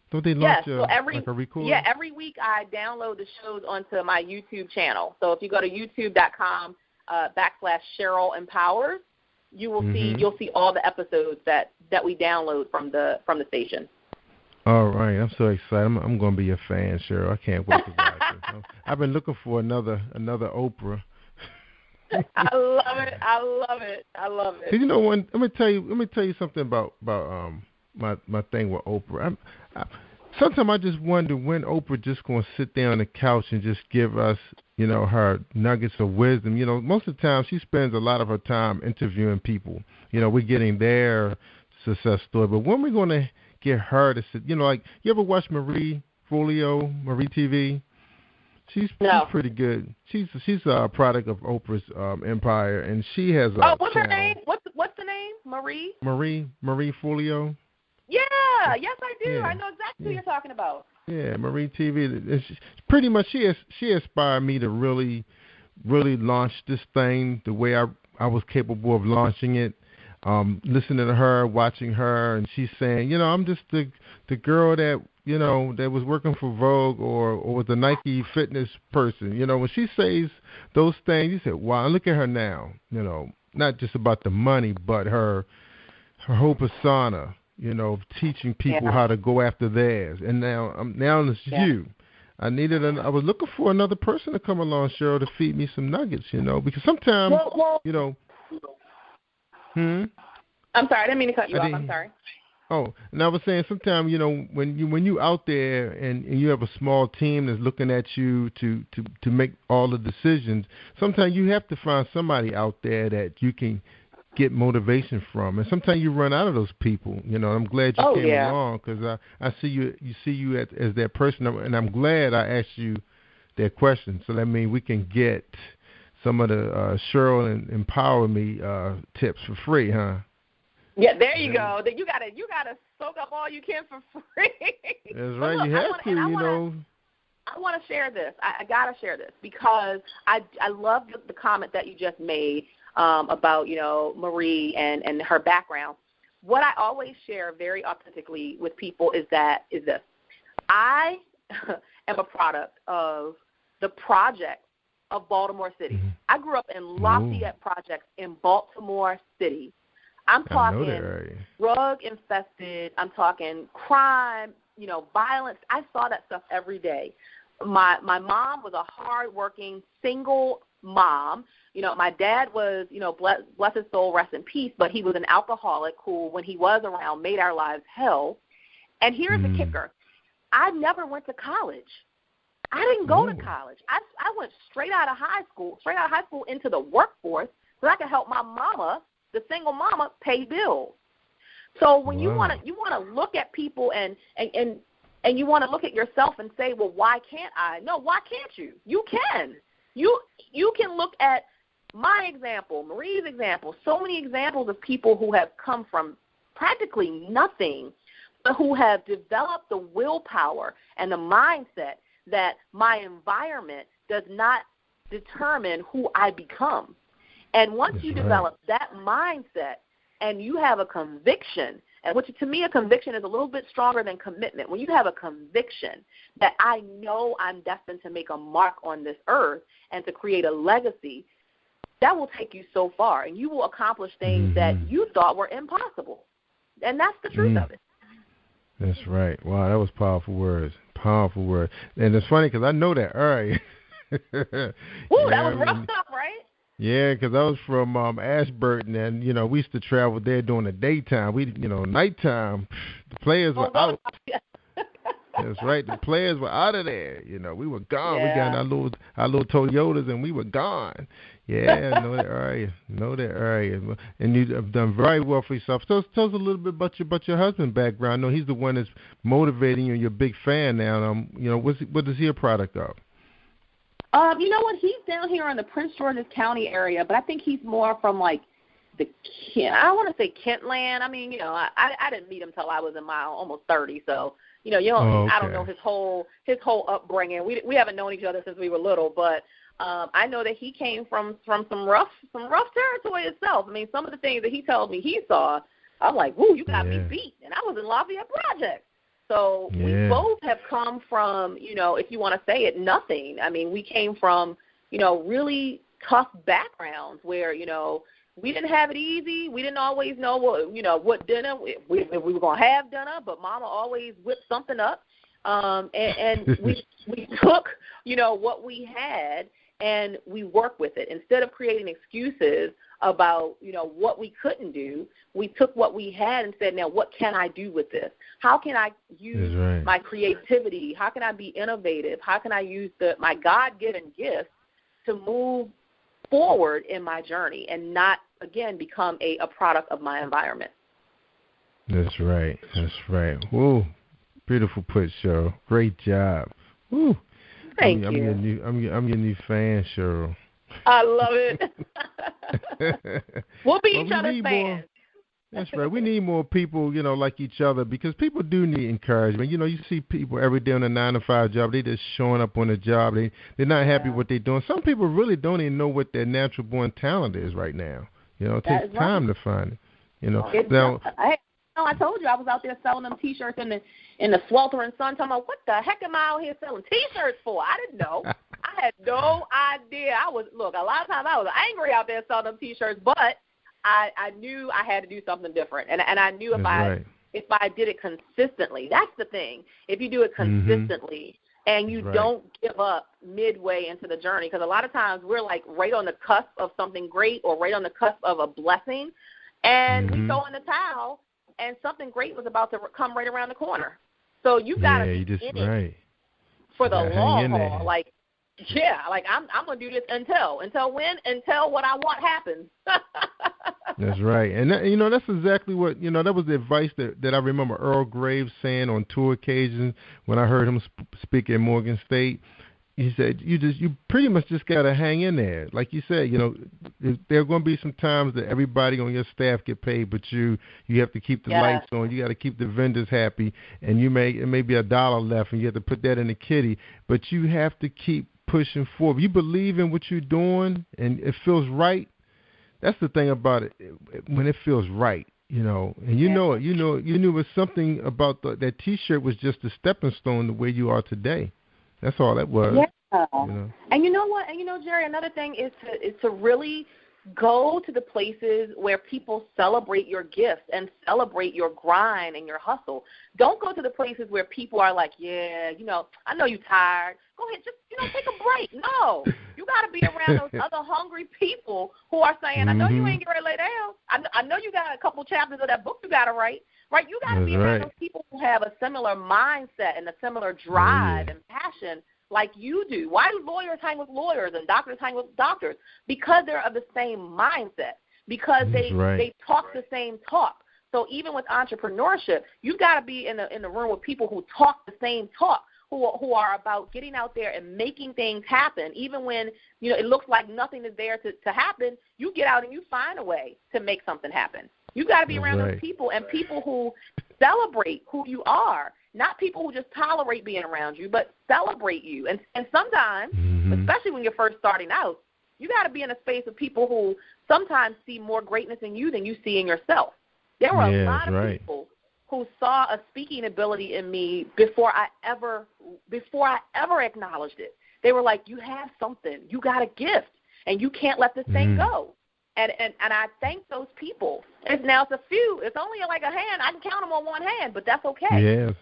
Don't they launch a record? Yeah, every week I download the shows onto my YouTube channel. So if you go to youtube.com /cheryl-empowers, you will you'll see all the episodes that we download from the station. All right, I'm so excited. I'm going to be a fan, Cheryl. I can't wait to watch it. I've been looking for another Oprah. I love it. I love it. You know, let me tell you something about my thing with Oprah. Sometimes I just wonder when Oprah just going to sit there on the couch and just give us, her nuggets of wisdom. Most of the time she spends a lot of her time interviewing people. We're getting their success story. But when we're going to get her to sit, like, you ever watch Marie Folio, Marie TV? She's pretty good. She's a product of Oprah's empire, and she has a what's channel. Her name? What's the name? Marie Folio. Yeah, yes I do. Yeah. I know exactly who you're talking about. Yeah, Marie TV. Pretty much, she inspired me to really, really launch this thing the way I was capable of launching it. Listening to her, watching her, and she's saying, I'm just the girl that that was working for Vogue or was a Nike fitness person. When she says those things, you say, wow, look at her now. Not just about the money, but her whole persona. Teaching people how to go after theirs. And now it's you. I was looking for another person to come along, Cheryl, to feed me some nuggets, because sometimes, I'm sorry, I didn't mean to cut you off. I'm sorry. Oh, and I was saying sometimes, when you out there and you have a small team that's looking at you to make all the decisions, sometimes you have to find somebody out there that you can get motivation from, and sometimes you run out of those people. I'm glad you came along because I see you as that person, and I'm glad I asked you that question. So that means we can get some of the Cheryl and Empower Me tips for free, huh? Yeah, there you go. You gotta soak up all you can for free. That's right. Look, you have to. I want to share this. I gotta share this because I love the comment that you just made. About Marie and her background. What I always share very authentically with people is this: I am a product of the project of Baltimore City. Mm-hmm. I grew up in Lafayette Projects in Baltimore City. I'm talking drug infested. I'm talking crime. Violence. I saw that stuff every day. My mom was a hardworking single mom. My dad was, bless his soul, rest in peace, but he was an alcoholic who, when he was around, made our lives hell. And here's the kicker. I never went to college. I didn't go to college. I went straight out of high school into the workforce so I could help my mama, the single mama, pay bills. So when you want to look at people and you want to look at yourself and say, well, why can't I? No, why can't you? You can. You can look at my example, Marie's example, so many examples of people who have come from practically nothing, but who have developed the willpower and the mindset that my environment does not determine who I become. And once you develop that mindset and you have a conviction, and which to me a conviction is a little bit stronger than commitment. When you have a conviction that I know I'm destined to make a mark on this earth and to create a legacy, that will take you so far, and you will accomplish things that you thought were impossible. And that's the truth of it. That's right. Wow, that was powerful words. Powerful words. And it's funny because I know that area. Ooh, that was rough stuff, right? Yeah, because I was from Ashburton, and, we used to travel there during the daytime. Nighttime, the players were out. That's right. The players were out of there. We were gone. Yeah. We got our little Toyotas, and we were gone. Yeah, I know that area. And you have done very well for yourself. Tell us a little bit about your husband's background. I know he's the one that's motivating you, and you're a big fan now. What is he a product of? You know what? He's down here in the Prince George's County area, but I think he's more from I don't want to say Kentland. I mean, I didn't meet him till I was in my almost 30, so I don't know his whole upbringing. We haven't known each other since we were little, but I know that he came from some rough territory itself. I mean, some of the things that he told me he saw, I'm like, woo, you got me beat, and I was in Lafayette Projects. So we both have come from, if you want to say it, nothing. I mean, we came from, really tough backgrounds where, we didn't have it easy. We didn't always know what dinner we were going to have dinner, but Mama always whipped something up. And we took, what we had and we worked with it. Instead of creating excuses about, what we couldn't do. We took what we had and said, now what can I do with this? How can I use my creativity? How can I be innovative? How can I use my God-given gifts to move forward in my journey and not, again, become a product of my environment? That's right. That's right. Woo. Beautiful put, Cheryl. Great job. Woo. Thank you. I'm your new fan, Cheryl. I love it. We'll be each other's fans. That's right. We need more people, like each other, because people do need encouragement. You see people every day on a 9-to-5 job. They just showing up on the job. They're not happy with what they're doing. Some people really don't even know what their natural born talent is right now. It takes time to find it. Now, I told you I was out there selling them T-shirts in the sweltering sun. Talking about, what the heck am I out here selling T-shirts for? I didn't know. I had no idea. A lot of times I was angry out there selling them T-shirts, but I knew I had to do something different, and I knew if I did it consistently. That's the thing. If you do it consistently and you don't give up midway into the journey, because a lot of times we're like right on the cusp of something great or right on the cusp of a blessing, and we throw in the towel, and something great was about to come right around the corner. So you got to be in it for the long haul. I'm going to do this until when? Until what I want happens. That's right. And, that's exactly what, that was the advice that I remember Earl Graves saying on 2 occasions when I heard him speak at Morgan State. He said, you pretty much just got to hang in there. Like you said, there are going to be some times that everybody on your staff get paid, but you have to keep the lights on. You got to keep the vendors happy, and it may be $1 left, and you have to put that in the kitty. But you have to keep pushing forward. You believe in what you're doing, and it feels right. That's the thing about it. When it feels right, and you know it. You knew it was something about that T-shirt was just a stepping stone to where you are today. That's all that was. Yeah. And you know what? And Jerry, another thing is to really go to the places where people celebrate your gifts and celebrate your grind and your hustle. Don't go to the places where people are like, I know you're tired. Go ahead, just, take a break. No. You got to be around those other hungry people who are saying, I know you ain't getting ready to lay down. I know you got a couple chapters of that book you got to write. Right, you got to be around those people who have a similar mindset and a similar drive and passion like you do. Why do lawyers hang with lawyers and doctors hang with doctors? Because they're of the same mindset, because they talk the same talk. So even with entrepreneurship, you've got to be in the room with people who talk the same talk, who are about getting out there and making things happen. Even when it looks like nothing is there to happen, you get out and you find a way to make something happen. You got to be around those people, and people who celebrate who you are, not people who just tolerate being around you, but celebrate you. And sometimes, especially when you're first starting out, you got to be in a space of people who sometimes see more greatness in you than you see in yourself. There were a lot of people who saw a speaking ability in me before I ever acknowledged it. They were like, you have something. You got a gift, and you can't let this thing go. And I thank those people. It's a few. It's only like a hand. I can count them on one hand, but that's okay. Yes,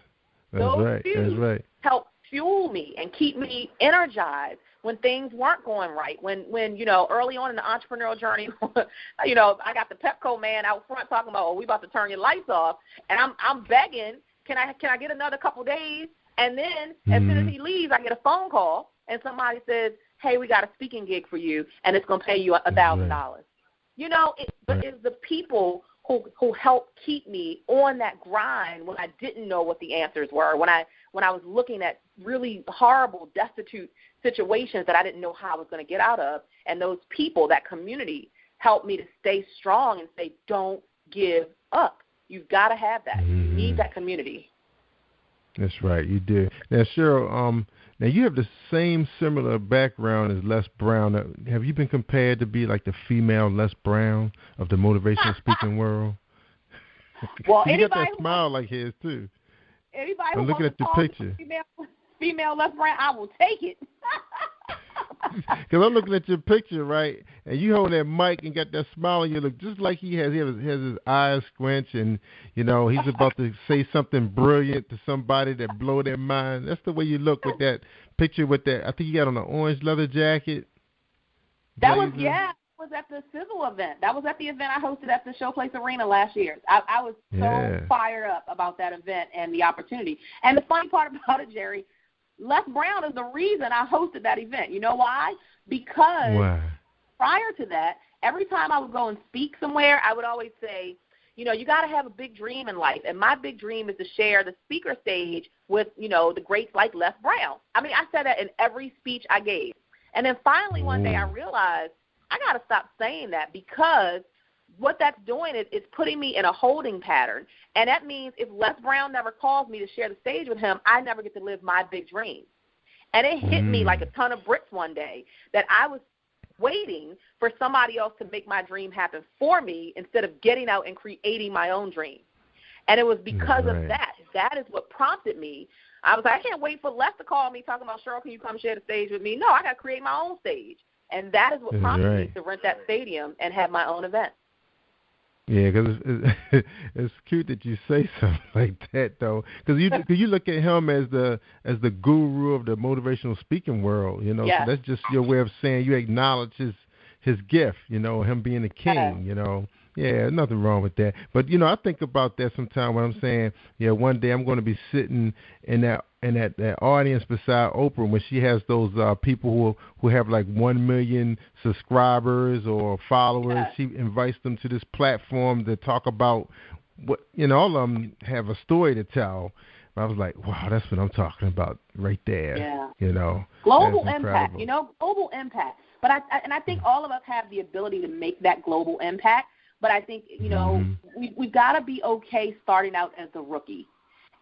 those few That's right. help fuel me and keep me energized when things weren't going right. When early on in the entrepreneurial journey, I got the Pepco man out front talking about, we about to turn your lights off, and I'm begging, can I get another couple days? And then as soon as he leaves, I get a phone call, and somebody says, hey, we got a speaking gig for you, and it's going to pay you $1,000. But it's the people who helped keep me on that grind when I didn't know what the answers were, when I was looking at really horrible, destitute situations that I didn't know how I was going to get out of. And those people, that community, helped me to stay strong and say, don't give up. You've got to have that. You need that community. That's right, you do. Now, Cheryl, now you have the same similar background as Les Brown. Have you been compared to be like the female Les Brown of the motivational speaking world? Well, you got that smile like his too. Anybody I'm who looking wants at to your call picture. Female Les Brown, I will take it. Because I'm looking at your picture, right, and you hold that mic and got that smile on you, look just like he has. He has his eyes squinch, and he's about to say something brilliant to somebody that blow their mind. That's the way you look with that picture with that. I think you got on an orange leather jacket. That was was at the Sizzle event. That was at the event I hosted at the Showplace Arena last year. I was so fired up about that event and the opportunity. And the funny part about it, Jerry, Les Brown is the reason I hosted that event. You know why? Because prior to that, every time I would go and speak somewhere, I would always say, you know, you got to have a big dream in life. And my big dream is to share the speaker stage with, you know, the greats like Les Brown. I mean, I said that in every speech I gave. And then finally one day I realized I got to stop saying that, because what that's doing is it's putting me in a holding pattern. And that means if Les Brown never calls me to share the stage with him, I never get to live my big dream. And it hit me like a ton of bricks one day that I was waiting for somebody else to make my dream happen for me instead of getting out and creating my own dream. And it was because of that. That is what prompted me. I was like, I can't wait for Les to call me talking about, Cheryl, can you come share the stage with me? No, I got to create my own stage. And that is what prompted me to rent that stadium and have my own event. Yeah, because it's cute that you say something like that, though. Because you look at him as the guru of the motivational speaking world, you know. So that's just your way of saying you acknowledge his gift, you know, him being a king, you know. Yeah, nothing wrong with that. But, you know, I think about that sometimes when I'm saying, yeah, one day I'm going to be sitting in that audience beside Oprah when she has those people who have like 1 million subscribers or followers. She invites them to this platform to talk about what, you know, all of them have a story to tell. But I was like, wow, that's what I'm talking about right there. Yeah. You know, global impact, you know, global impact. But I think all of us have the ability to make that global impact. But I think, you know, we've got to be okay starting out as the rookie.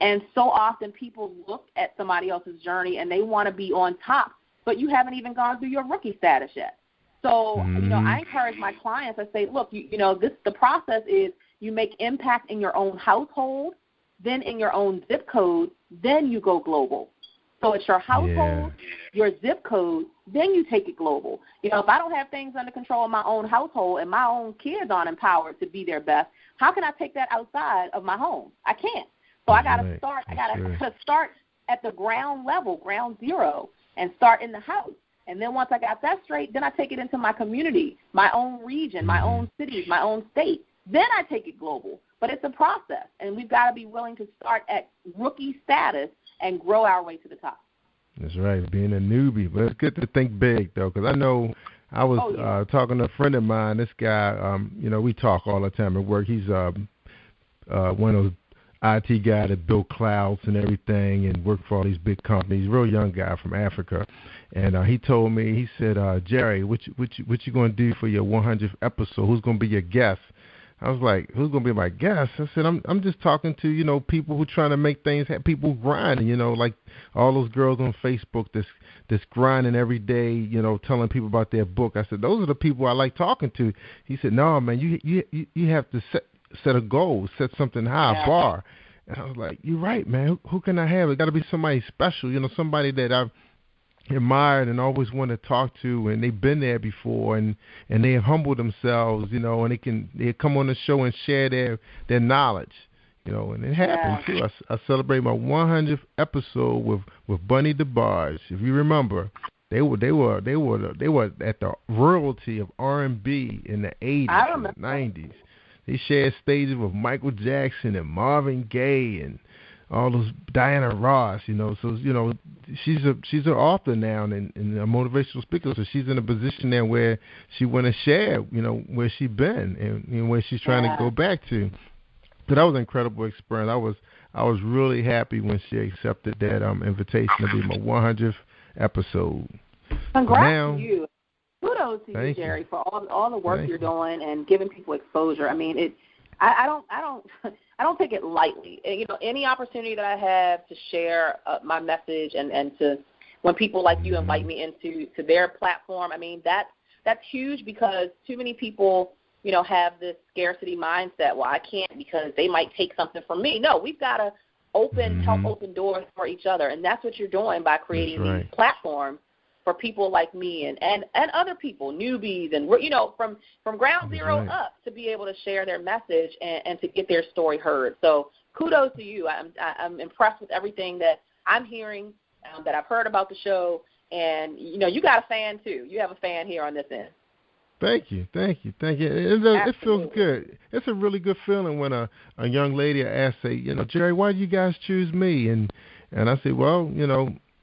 And so often people look at somebody else's journey and they want to be on top, but you haven't even gone through your rookie status yet. So, you know, I encourage my clients, I say, look, you know, the process is you make impact in your own household, then in your own zip code, then you go global. So it's your household, your zip code, then you take it global. You know, if I don't have things under control in my own household and my own kids aren't empowered to be their best, how can I take that outside of my home? I can't. So I got to start. I got to start at the ground level, ground zero, and start in the house. And then once I got that straight, then I take it into my community, my own region, my own cities, my own state. Then I take it global. But it's a process, and we've got to be willing to start at rookie status and grow our way to the top. That's right, being a newbie. But it's good to think big, though, because I know I was talking to a friend of mine. This guy, you know, we talk all the time at work. He's one of those IT guy that built clouds and everything and worked for all these big companies. Real young guy from Africa, and he told me, he said, Jerry, what you going to do for your 100th episode? Who's going to be your guest? I was like, who's going to be my guest? I said, I'm just talking to, you know, people who trying to make things happen, people grinding, you know, like all those girls on Facebook that's grinding every day, you know, telling people about their book. I said, those are the people I like talking to. He said, no, man, you have to set a goal, set something high, a bar. And I was like, you're right, man. Who can I have? It got to be somebody special, you know, somebody that I've admired and always wanted to talk to, and they've been there before, and they have humbled themselves, you know, and they come on the show and share their knowledge, you know, and it happened too. I celebrate my 100th episode with Bunny DeBarge. If you remember, they were at the royalty of R&B in the 80s and the 90s. They shared stages with Michael Jackson and Marvin Gaye and all those, Diana Ross, you know. So, you know, she's an author now and a motivational speaker. So she's in a position there where she want to share, you know, where she been and, you know, where she's trying to go back to. So that was an incredible experience. I was really happy when she accepted that invitation to be my 100th episode. Congrats to you. Kudos to you, Jerry, for all the work you're doing and giving people exposure. I mean, I don't take it lightly. You know, any opportunity that I have to share my message and to when people like you invite me into their platform, I mean, that's huge because too many people, you know, have this scarcity mindset. Well, I can't because they might take something from me. No, we've got to help open doors for each other, and that's what you're doing by creating these platforms for people like me and other people, newbies, and, you know, from ground zero up to be able to share their message and to get their story heard. So kudos to you. I'm impressed with everything that I'm hearing, that I've heard about the show. And, you know, you got a fan, too. You have a fan here on this end. Thank you. It feels good. It's a really good feeling when a young lady asks, say, Jerry, why did you guys choose me? And I say, well,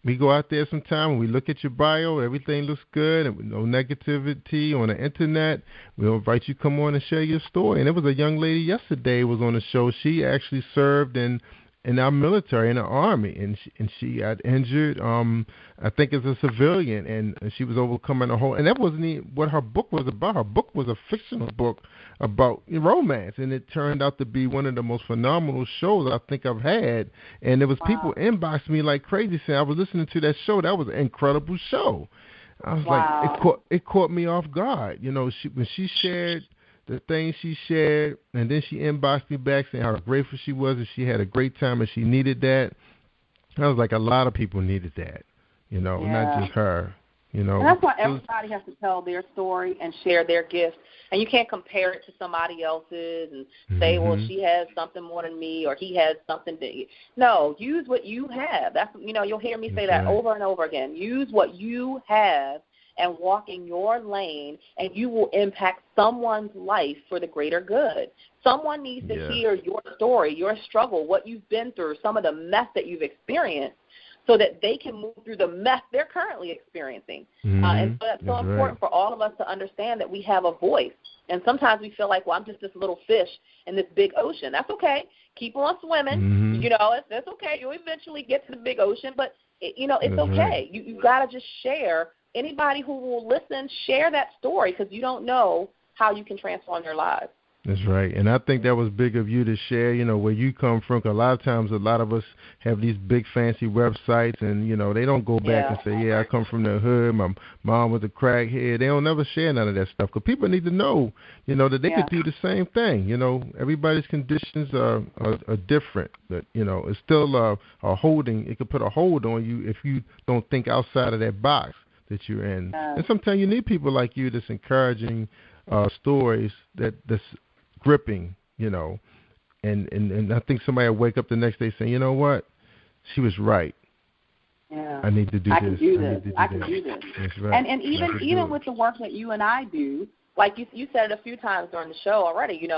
we go out there sometime and we look at your bio, everything looks good, and no negativity on the internet. We'll invite you to come on and share your story. And there was a young lady yesterday was on the show. She actually served in our military, in the Army, and she got injured. I think as a civilian, and she was overcoming a whole. And that wasn't even what her book was about. Her book was a fictional book about romance, and it turned out to be one of the most phenomenal shows I think I've had. And there was people inboxing me like crazy saying, I was listening to that show. That was an incredible show. I was like, it caught me off guard. When she shared the things she shared, and then she inboxed me back saying how grateful she was and she had a great time and she needed that. I was like, a lot of people needed that, not just her. And that's why everybody has to tell their story and share their gift. And you can't compare it to somebody else's and say, well, she has something more than me or he has something. No, use what you have. That's you'll hear me say that over and over again. Use what you have and walk in your lane, and you will impact someone's life for the greater good. Someone needs to hear your story, your struggle, what you've been through, some of the mess that you've experienced, so that they can move through the mess they're currently experiencing. And so that's so important for all of us to understand that we have a voice. And sometimes we feel like, well, I'm just this little fish in this big ocean. That's okay. Keep on swimming. That's okay. You'll eventually get to the big ocean, but, it's okay. You got to just share. Anybody who will listen, share that story, because you don't know how you can transform their lives. That's right. And I think that was big of you to share, where you come from. 'Cause a lot of times, a lot of us have these big fancy websites and, they don't go back and say, I come from the hood. My mom was a crackhead. They don't never share none of that stuff. 'Cause people need to know, that they could do the same thing. Everybody's conditions are different. But, it's still a holding. It could put a hold on you if you don't think outside of that box that you're in. And sometimes you need people like you that's encouraging stories that's gripping, and I think somebody will wake up the next day saying, you know what, she was right. Yeah. I need to do I this. I can do this. That's right. And even with the work that you and I do, like you said it a few times during the show already,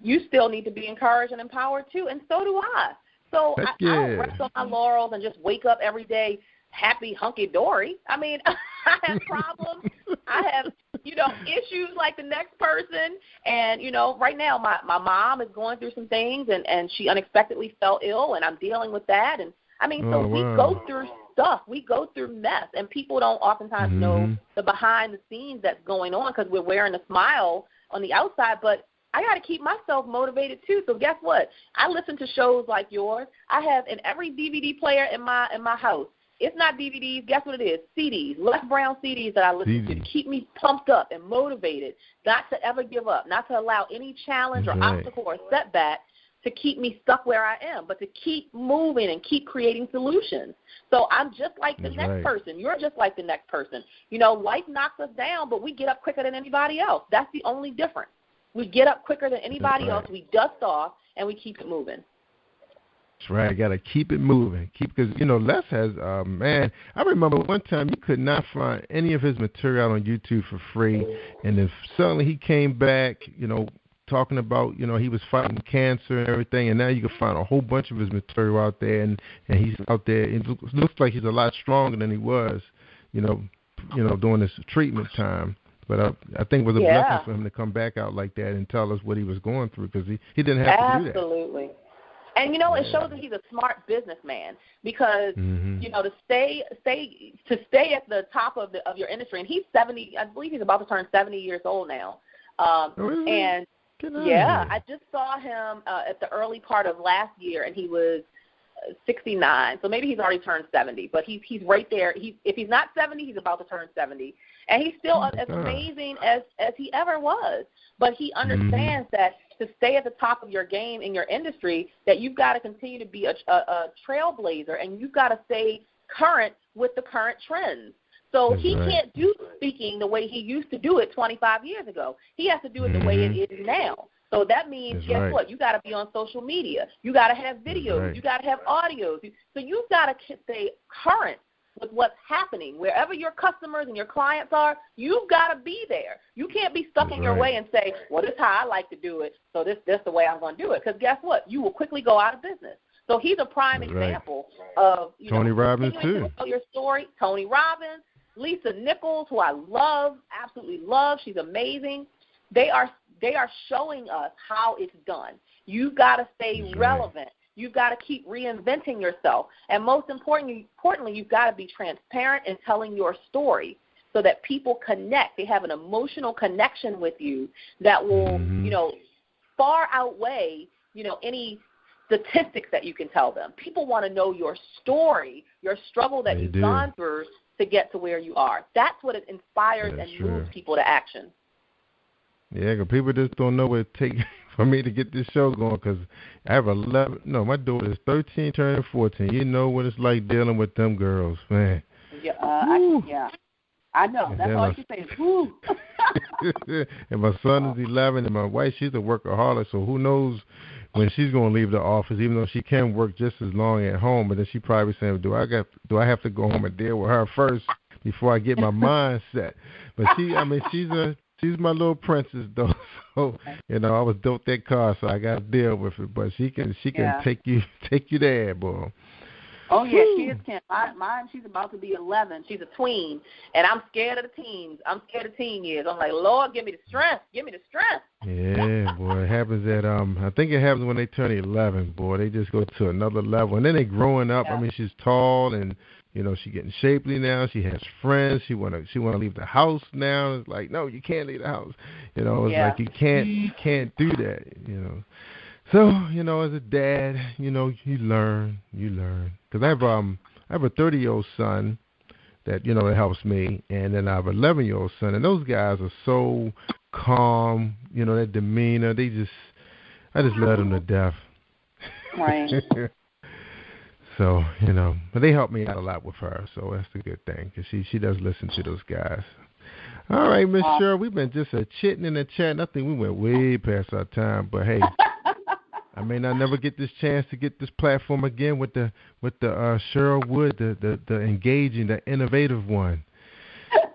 you still need to be encouraged and empowered too, and so do I. So I don't rest on my laurels and just wake up every day happy, hunky-dory. I mean, I have problems. I have, issues like the next person. And, right now my mom is going through some things, and she unexpectedly fell ill, and I'm dealing with that. And, we go through stuff. We go through mess, and people don't oftentimes know the behind the scenes that's going on because we're wearing a smile on the outside. But I got to keep myself motivated, too. So guess what? I listen to shows like yours. I have in every DVD player in my house. It's not DVDs. Guess what it is? CDs, Les Brown CDs that I listen to keep me pumped up and motivated, not to ever give up, not to allow any challenge or obstacle or setback to keep me stuck where I am, but to keep moving and keep creating solutions. So I'm just like the next person. You're just like the next person. Life knocks us down, but we get up quicker than anybody else. That's the only difference. We get up quicker than anybody else. We dust off, and we keep it moving. That's right. I got to keep it moving. Because, Les has, I remember one time you could not find any of his material on YouTube for free. And then suddenly he came back, talking about, he was fighting cancer and everything. And now you can find a whole bunch of his material out there. And he's out there. It looks like he's a lot stronger than he was, during this treatment time. But I think it was a blessing for him to come back out like that and tell us what he was going through, because he didn't have to do that. Absolutely. And, it shows that he's a smart businessman because, to stay at the top of your industry, and he's 70, I believe he's about to turn 70 years old now. And, I just saw him at the early part of last year, and he was 69. So maybe he's already turned 70, but he's right there. If he's not 70, he's about to turn 70. And he's still as amazing as he ever was. But he understands that to stay at the top of your game in your industry, that you've got to continue to be a trailblazer, and you've got to stay current with the current trends. So he can't do speaking the way he used to do it 25 years ago. He has to do it the way it is now. So that means, guess what? You got to be on social media. You got to have videos. You got to have audios. So you've got to stay current with what's happening. Wherever your customers and your clients are, you've got to be there. You can't be stuck in your way and say, well, this is how I like to do it, so this the way I'm going to do it. Because guess what? You will quickly go out of business. So he's a prime example of, Tony Robbins, too. To tell your story. Tony Robbins, Lisa Nichols, who I love, absolutely love. She's amazing. They are showing us how it's done. You've got to stay relevant. You've got to keep reinventing yourself. And most importantly, you've got to be transparent in telling your story so that people connect. They have an emotional connection with you that will, far outweigh, any statistics that you can tell them. People want to know your story, your struggle that you've gone through to get to where you are. That's what it inspires and moves people to action. Yeah, because people just don't know what it takes for me to get this show going, because I have my daughter is 13 turning 14. You know what it's like dealing with them girls, man. Yeah, I know. That's all you can say is, woo. And my son is 11, and my wife, she's a workaholic, so who knows when she's going to leave the office, even though she can work just as long at home. But then she probably saying, do I have to go home and deal with her first before I get my mind set? But she's my little princess, though. So, I was dealt that card, so I got to deal with it. But she can take you there, boy. Oh, yeah, she is 10. Mine, she's about to be 11. She's a tween, and I'm scared of the teens. I'm scared of teen years. I'm like, Lord, give me the strength. Give me the strength. Yeah, boy, it happens at, I think it happens when they turn 11, boy. They just go to another level. And then they growing up. Yeah. I mean, she's tall, and, she's getting shapely now. She has friends. She wanna leave the house now. It's like, no, you can't leave the house. It's like you can't do that, So, as a dad, you learn. Because I have a 30-year-old son that, that helps me, and then I have an 11-year-old son, and those guys are so calm, their demeanor, I just love them to death. Right. So, but they help me out a lot with her, so that's the good thing, because she does listen to those guys. All right, Miss Cheryl, we've been just chitting in the chat. I think we went way past our time, but hey, I may not never get this chance to get this platform again with the Cheryl Wood, the engaging, the innovative one.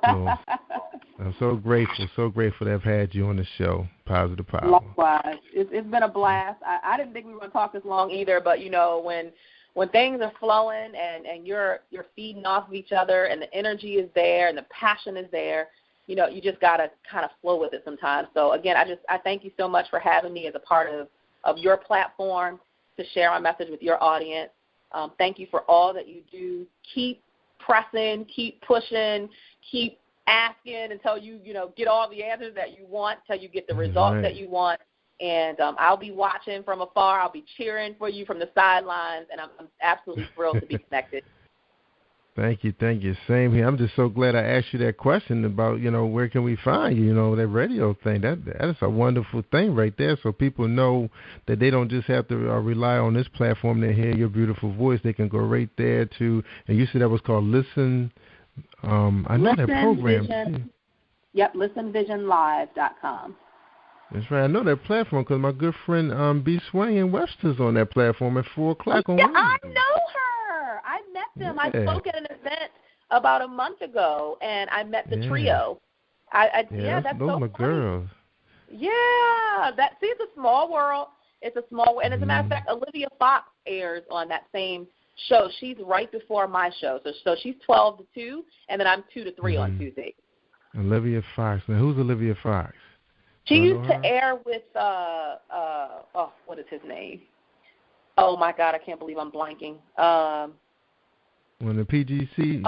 So I'm so grateful to have had you on the show. Positive Power. Likewise, it's been a blast. I didn't think we were going to talk this long either, but when things are flowing and you're feeding off of each other and the energy is there and the passion is there, you just got to kind of flow with it sometimes. So again, I thank you so much for having me as a part of your platform to share my message with your audience. Thank you for all that you do. Keep pressing, keep pushing, keep asking until you get all the answers that you want, until you get the results that you want. And I'll be watching from afar. I'll be cheering for you from the sidelines, and I'm absolutely thrilled to be connected. Thank you. Same here. I'm just so glad I asked you that question about, where can we find you, that radio thing. That is a wonderful thing right there, so people know that they don't just have to rely on this platform to hear your beautiful voice. They can go right there to, and you said that was called Listen. I know that program. Yep, listenvisionlive.com. That's right. I know that platform because my good friend B. Swain and Webster's on that platform at 4 o'clock on Wednesday. I know her. I met them. I spoke at an event about a month ago, and I met the trio. That's those so are my funny. girls. Yeah, it's a small world. It's a small world. And as a matter of fact, Olivia Fox airs on that same show. She's right before my show. So she's 12 to 2, and then I'm 2 to 3 on Tuesday. Olivia Fox. Now, who's Olivia Fox? She used to air with, what is his name? Oh, my God, I can't believe I'm blanking. When the PGC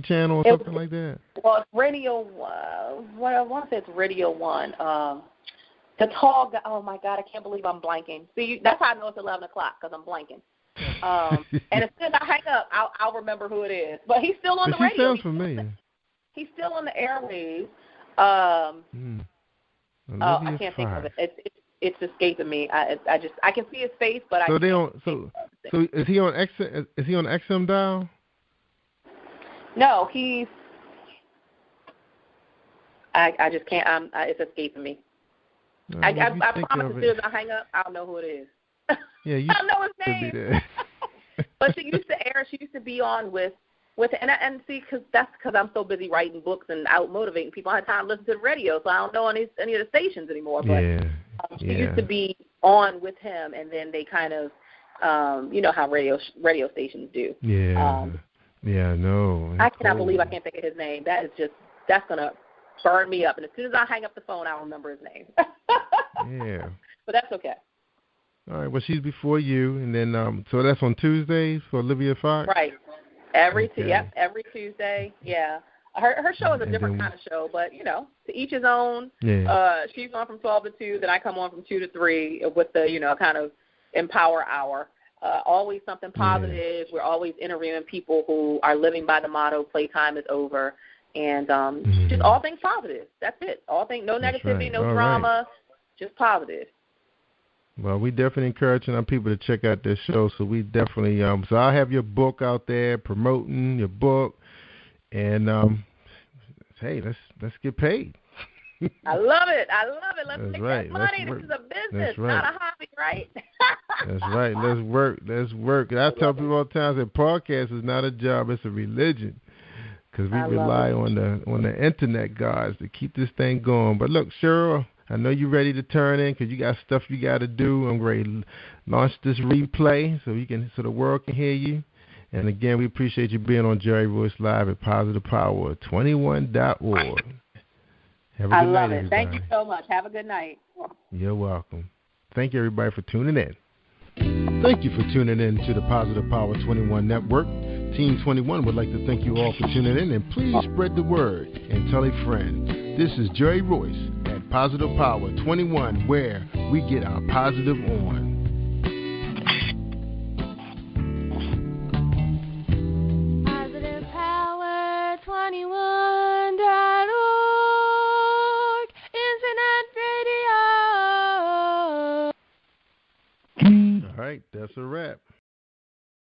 channel or something like that? Well, it's Radio 1. I want to say it's Radio 1. The tall guy, oh, my God, I can't believe I'm blanking. See, that's how I know it's 11 o'clock, because I'm blanking. And as soon as I hang up, I'll remember who it is. But he's still on the radio. She sounds familiar. He's still on the airwaves. I can't think of it. It's escaping me. I can see his face, but so is he on XM? Is he on XM dial? No, he's. I just can't. It's escaping me. I promise as soon as I hang up, I'll know who it is. Yeah, you I know his name. But she used to air. She used to be on with and see, because I'm so busy writing books and out motivating people. I don't have time to listen to the radio, so I don't know any of the stations anymore. But she used to be on with him, and then they kind of, you know how radio stations do. Yeah. No. I cannot believe I can't think of his name. That's gonna burn me up. And as soon as I hang up the phone, I'll remember his name. Yeah. But that's okay. All right. Well, she's before you, and then so that's on Tuesdays for Olivia Fox. Right. Every Tuesday. Yeah. Her show is a different kind of show, but you know, to each his own. Yeah. She's on from 12 to 2, then I come on from 2 to 3 with the kind of empower hour. Always something positive. We're always interviewing people who are living by the motto, playtime is over. And just all things positive. That's it. No negativity, no drama, just positive. Well, we definitely encouraging our people to check out this show. So we definitely, so I'll have your book out there promoting your book. And, hey, let's get paid. I love it. Let's make that money. This is a business, not a hobby, right? That's right. Let's work. I tell people all the time that podcast is not a job, it's a religion. Because we rely on the internet gods to keep this thing going. But look, Cheryl, I know you're ready to turn in because you got stuff you got to do. I'm ready to launch this replay so the world can hear you. And again, we appreciate you being on Jerry Royce Live at positivepower21.org. I love it. Thank you so much. Have a good night. You're welcome. Thank you, everybody, for tuning in. Thank you for tuning in to the Positive Power 21 Network. Team 21 would like to thank you all for tuning in, and please spread the word and tell a friend. This is Jerry Royce at Positive Power 21, where we get our positive on. PositivePower21.org, Internet Radio. All right, that's a wrap.